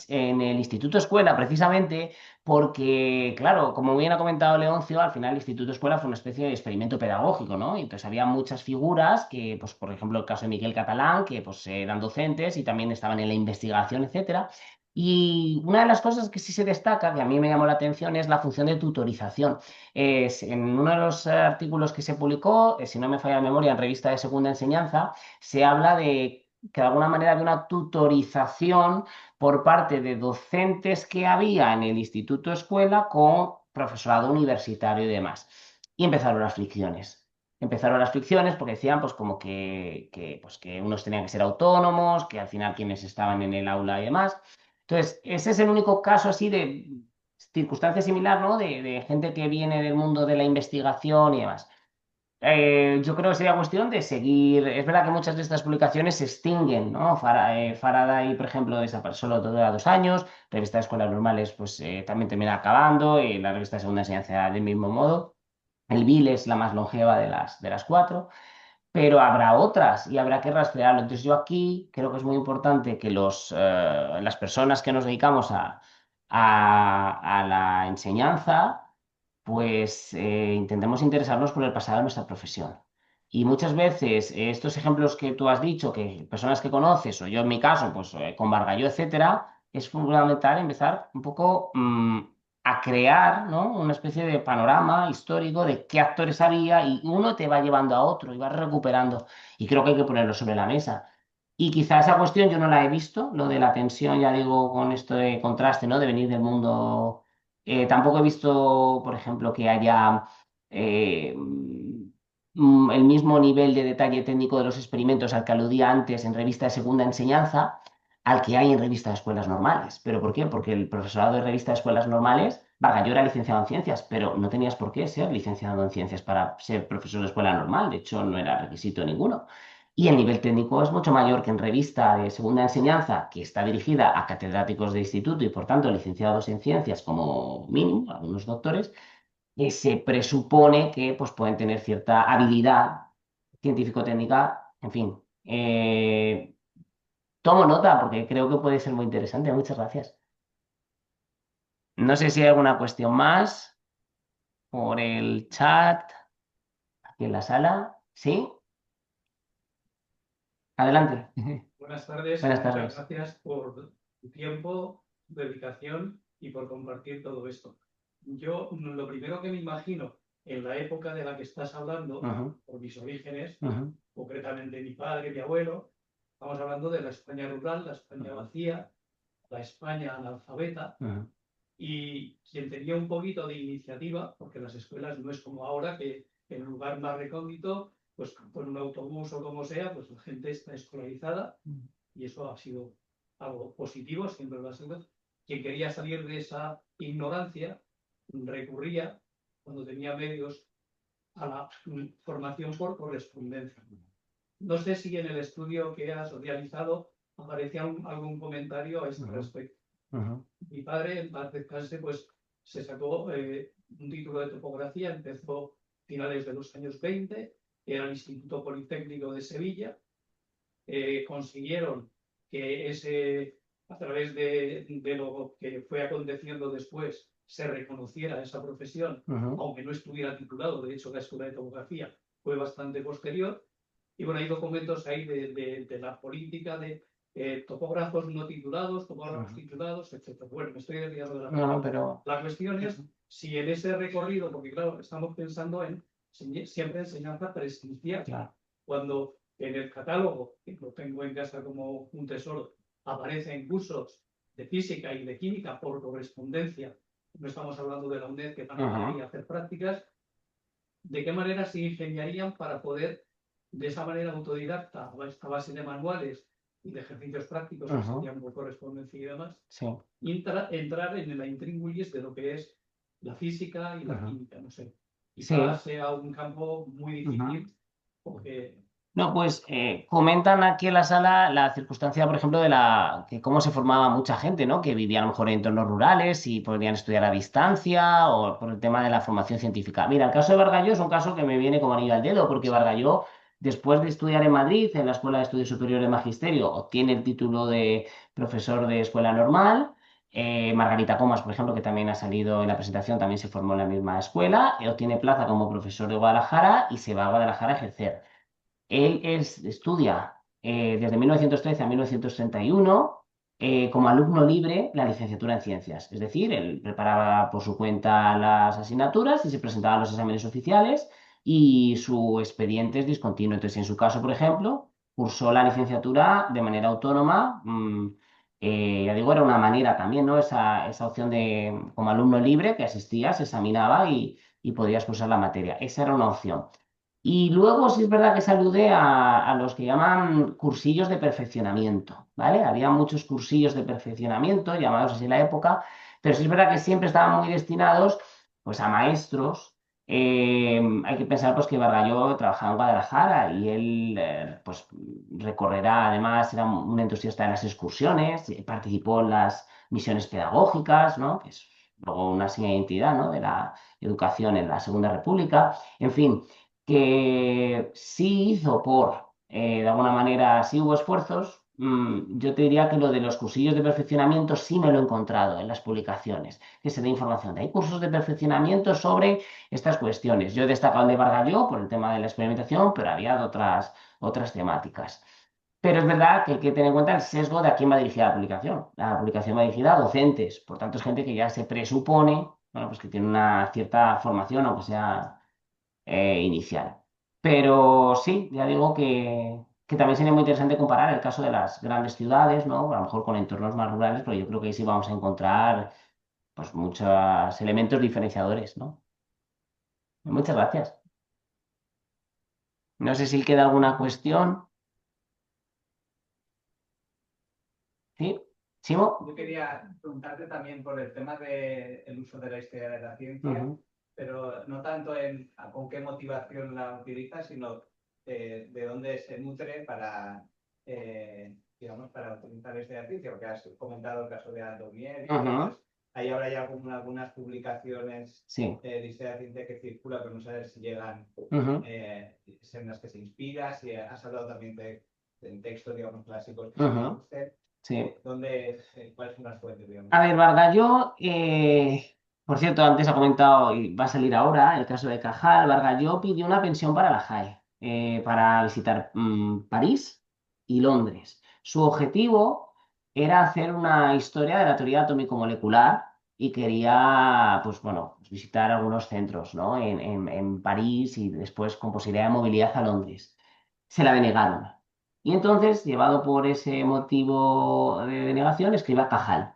en el Instituto Escuela, precisamente porque, claro, como bien ha comentado Leoncio, al final el Instituto Escuela fue una especie de experimento pedagógico, ¿no? Y entonces había muchas figuras que, pues, por ejemplo, el caso de Miguel Catalán, que pues eran docentes y también estaban en la investigación, etcétera. Y una de las cosas que sí se destaca, que a mí me llamó la atención, es la función de tutorización. En uno de los artículos que se publicó, si no me falla la memoria, en Revista de Segunda Enseñanza, se habla de que de alguna manera había una tutorización por parte de docentes que había en el Instituto Escuela con profesorado universitario y demás. Y empezaron las fricciones. Empezaron las fricciones porque decían pues como pues, que unos tenían que ser autónomos, que al final quienes estaban en el aula y demás. Entonces, ese es el único caso así de circunstancia similar, ¿no? De gente que viene del mundo de la investigación y demás. Yo creo que sería cuestión de seguir. Es verdad que muchas de estas publicaciones se extinguen, ¿no? Faraday, por ejemplo, desapareció solo dura 2 años. Revista de Escuelas Normales, pues también termina acabando. Y la revista de Segunda Enseñanza del mismo modo. El BIL es la más longeva de las 4. pero habrá otras y habrá que rastrearlo. Entonces yo aquí creo que es muy importante que las personas que nos dedicamos a la enseñanza, pues intentemos interesarnos por el pasado de nuestra profesión. Y muchas veces estos ejemplos que tú has dicho, que personas que conoces, o yo en mi caso, pues con Bargalló, etcétera, es fundamental empezar un poco a crear, ¿no? Una especie de panorama histórico de qué actores había y uno te va llevando a otro y vas recuperando. Y creo que hay que ponerlo sobre la mesa. Y quizá esa cuestión yo no la he visto, lo de la tensión, ya digo, con esto de contraste, ¿no? De venir del mundo. Tampoco he visto, por ejemplo, que haya el mismo nivel de detalle técnico de los experimentos al que aludía antes en revista de segunda enseñanza, al que hay en revista de escuelas normales. ¿Pero por qué? Porque el profesorado de revista de escuelas normales, Varga, yo era licenciado en ciencias, pero no tenías por qué ser licenciado en ciencias para ser profesor de escuela normal. De hecho, no era requisito ninguno. Y el nivel técnico es mucho mayor que en revista de segunda enseñanza, que está dirigida a catedráticos de instituto y por tanto licenciados en ciencias como mínimo, algunos doctores, que se presupone que pues, pueden tener cierta habilidad científico-técnica, en fin. Tomo nota porque creo que puede ser muy interesante. Muchas gracias. No sé si hay alguna cuestión más por el chat, aquí en la sala. ¿Sí? Adelante. Buenas tardes, Buenas muchas tardes. gracias por tu tiempo, tu dedicación y por compartir todo esto. Yo lo primero que me imagino en la época de la que estás hablando, Ujú, por mis orígenes, ujú, concretamente mi padre, mi abuelo, estamos hablando de la España rural, la España vacía, la España analfabeta, ujú, y quien tenía un poquito de iniciativa, porque las escuelas no es como ahora, que en un lugar más recóndito, pues con un autobús o como sea, pues la gente está escolarizada, y eso ha sido algo positivo, siempre lo ha sido. Quien quería salir de esa ignorancia recurría, cuando tenía medios, a la formación por correspondencia. No sé si en el estudio que has realizado aparecía algún comentario a este respecto. ujú, Mi padre, en paz descanse, pues se sacó un título de topografía, empezó finales de los años 20, era el Instituto Politécnico de Sevilla. Consiguieron que a través de lo que fue aconteciendo después, se reconociera esa profesión, ujú, aunque no estuviera titulado. De hecho, la escuela de topografía fue bastante posterior. Y bueno, hay documentos ahí de la política de topógrafos no titulados, topógrafos titulados, etc. Bueno, me estoy desviando de la No, no, pregunta. pero... La cuestión es si en ese recorrido, porque claro, estamos pensando en siempre enseñanza presencial, Claro. cuando en el catálogo, que lo tengo en casa como un tesoro, aparecen cursos de física y de química por correspondencia. No estamos hablando de la UNED, que también quería hacer prácticas. ¿De qué manera se ingeniarían para poder, de esa manera autodidacta, a base de manuales y de ejercicios prácticos que serían por correspondencia y demás, Sí. entrar en la intríngulis de lo que es la física y la química? No sé. Sí. Quizás sea un campo muy difícil, porque No, pues comentan aquí en la sala la circunstancia, por ejemplo, que cómo se formaba mucha gente, ¿no? Que vivía a lo mejor en entornos rurales y podrían estudiar a distancia o por el tema de la formación científica. Mira, el caso de Bargalló es un caso que me viene como anillo al dedo, porque Bargalló, después de estudiar en Madrid, en la Escuela de Estudios Superiores de Magisterio, obtiene el título de profesor de escuela normal. Margarita Comas, por ejemplo, que también ha salido en la presentación, también se formó en la misma escuela, obtiene plaza como profesor de Guadalajara y se va a Guadalajara a ejercer. Él estudia desde 1913 a 1931 como alumno libre la licenciatura en ciencias. Es decir, él preparaba por su cuenta las asignaturas y se presentaba a los exámenes oficiales y su expediente es discontinuo. Entonces, en su caso, por ejemplo, cursó la licenciatura de manera autónoma. Ya digo, era una manera también, ¿no? Esa opción de como alumno libre que asistías, se examinaba y podías cursar la materia. Esa era una opción. Y luego sí es verdad que se alude a los que llaman cursillos de perfeccionamiento, ¿vale? Había muchos cursillos de perfeccionamiento, llamados así en la época, pero sí es verdad que siempre estaban muy destinados pues, a maestros. Hay que pensar pues, que Bargalló trabajaba en Guadalajara y él pues, recorrerá, además, era un entusiasta de las excursiones, participó en las misiones pedagógicas, ¿no? Que es luego una seña de identidad, ¿no? De la educación en la Segunda República. En fin, que sí hizo de alguna manera, sí hubo esfuerzos. Yo te diría que lo de los cursillos de perfeccionamiento sí me lo he encontrado en las publicaciones, que se da información. Hay cursos de perfeccionamiento sobre estas cuestiones. Yo he destacado el de Bargalló por el tema de la experimentación, pero había otras temáticas. Pero es verdad que hay que tener en cuenta el sesgo de a quién va dirigida la publicación. La publicación va dirigida a docentes, por tanto es gente que ya se presupone, bueno, pues que tiene una cierta formación, aunque sea inicial. Pero sí, ya digo que también sería muy interesante comparar el caso de las grandes ciudades, ¿no? A lo mejor con entornos más rurales, pero yo creo que ahí sí vamos a encontrar pues muchos elementos diferenciadores, ¿no? Muchas gracias. No sé si queda alguna cuestión. ¿Sí? ¿Simo? Yo quería preguntarte también por el tema del uso de la historia de la ciencia, Ujú. pero no tanto en con qué motivación la utilizas, sino de dónde se nutre para, digamos, para utilizar la historia de la ciencia, porque has comentado el caso de Andomier, Ujú. ahí habrá ya algunas publicaciones Sí. de historia de la ciencia que circulan, pero no sabes si llegan, Ujú. en las que se inspira, si has hablado también de textos, digamos, clásicos que se Ujú. conocen. Sí. ¿Cuáles son las fuentes, digamos? A ver, Bargalló, por cierto, antes ha comentado y va a salir ahora el caso de Cajal. Bargalló pidió una pensión para la JAE, para visitar París y Londres. Su objetivo era hacer una historia de la teoría atómico-molecular y quería, pues bueno, pues visitar algunos centros, ¿no? En París y después con posibilidad de movilidad a Londres. Se la denegaron. Y entonces, llevado por ese motivo de denegación, escribe a Cajal.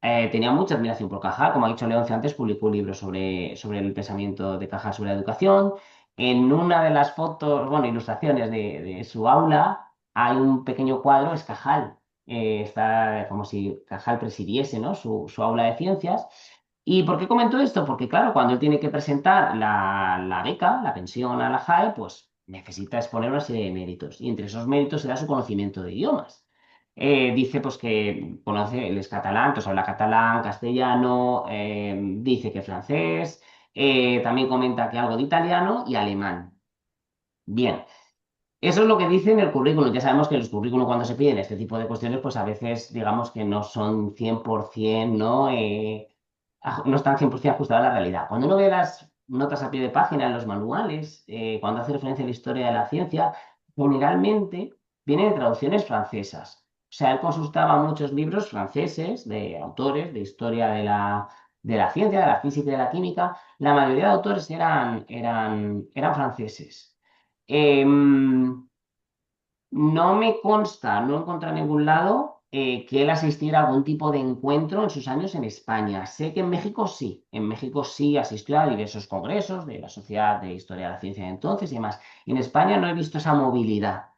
Tenía mucha admiración por Cajal, como ha dicho Leoncio antes, publicó un libro sobre el pensamiento de Cajal sobre la educación. En una de las fotos, bueno, ilustraciones de su aula, hay un pequeño cuadro, es Cajal. Está como si Cajal presidiese, ¿no? su aula de ciencias. ¿Y por qué comento esto? Porque, claro, cuando él tiene que presentar la beca, la pensión a la JAE, pues necesita exponer una serie de méritos. Y entre esos méritos se da su conocimiento de idiomas. Dice pues que conoce, él es catalán, entonces habla catalán, castellano, dice que francés, también comenta que algo de italiano y alemán. Bien, eso es lo que dice en el currículum. Ya sabemos que los currículum cuando se piden este tipo de cuestiones, pues a veces digamos que no son 100%, ¿no? No están 100% ajustadas a la realidad. Cuando uno ve las notas a pie de página en los manuales, cuando hace referencia a la historia de la ciencia, generalmente vienen de traducciones francesas. O sea, él consultaba muchos libros franceses de autores de historia de la ciencia, de la física y de la química. La mayoría de autores eran franceses. Em, no me consta, no encontré en ningún lado que él asistiera a algún tipo de encuentro en sus años en España. Sé que en México sí asistió a diversos congresos de la Sociedad de Historia de la Ciencia de entonces y demás. En España no he visto esa movilidad,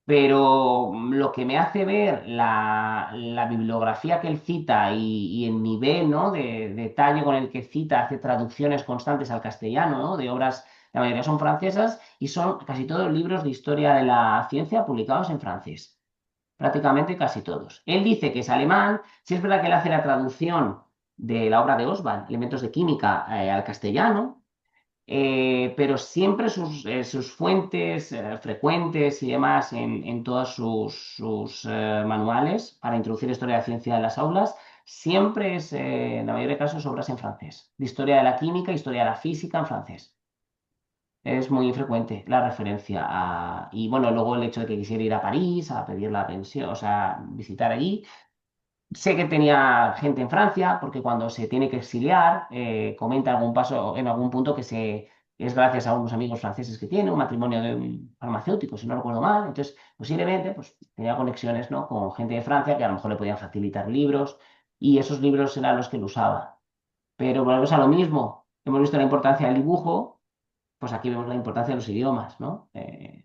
pero lo que me hace ver la bibliografía que él cita y el nivel, ¿no? de detalle con el que cita, hace traducciones constantes al castellano, ¿no? de obras, la mayoría son francesas y son casi todos libros de historia de la ciencia publicados en francés, prácticamente casi todos. Él dice que es alemán, si es verdad que él hace la traducción de la obra de Oswald, Elementos de Química, al castellano, pero siempre sus fuentes frecuentes y demás en todos sus manuales para introducir historia de la ciencia en las aulas, siempre es, en la mayoría de casos, obras en francés. De historia de la química, historia de la física en francés. Es muy frecuente la referencia a... Y bueno, luego el hecho de que quisiera ir a París a pedir la pensión, o sea, visitar allí. Sé que tenía gente en Francia, porque cuando se tiene que exiliar, comenta algún paso, en algún punto es gracias a unos amigos franceses que tiene, un matrimonio de un farmacéutico, si no recuerdo mal. Entonces, posiblemente, pues tenía conexiones, ¿no? con gente de Francia que a lo mejor le podían facilitar libros, y esos libros eran los que él usaba. Pero volvemos a lo mismo. Hemos visto la importancia del dibujo, pues aquí vemos la importancia de los idiomas, ¿no?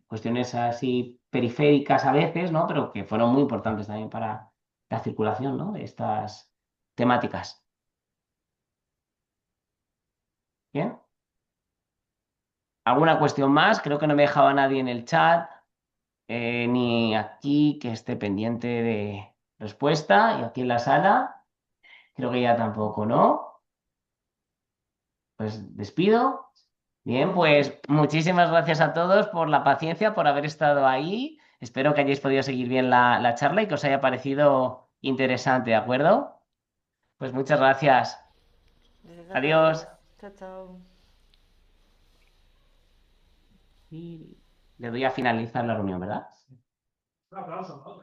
Cuestiones así periféricas a veces, ¿no? Pero que fueron muy importantes también para la circulación, ¿no? de estas temáticas. ¿Bien? ¿Alguna cuestión más? Creo que no me dejaba nadie en el chat, ni aquí que esté pendiente de respuesta, y aquí en la sala, creo que ya tampoco, ¿no? Pues despido. Bien, pues muchísimas gracias a todos por la paciencia, por haber estado ahí. Espero que hayáis podido seguir bien la charla y que os haya parecido interesante, ¿de acuerdo? Pues muchas gracias. Gracias a Adiós. todos. Chao, chao. Y le doy a finalizar la reunión, ¿verdad? Un aplauso, ¿no?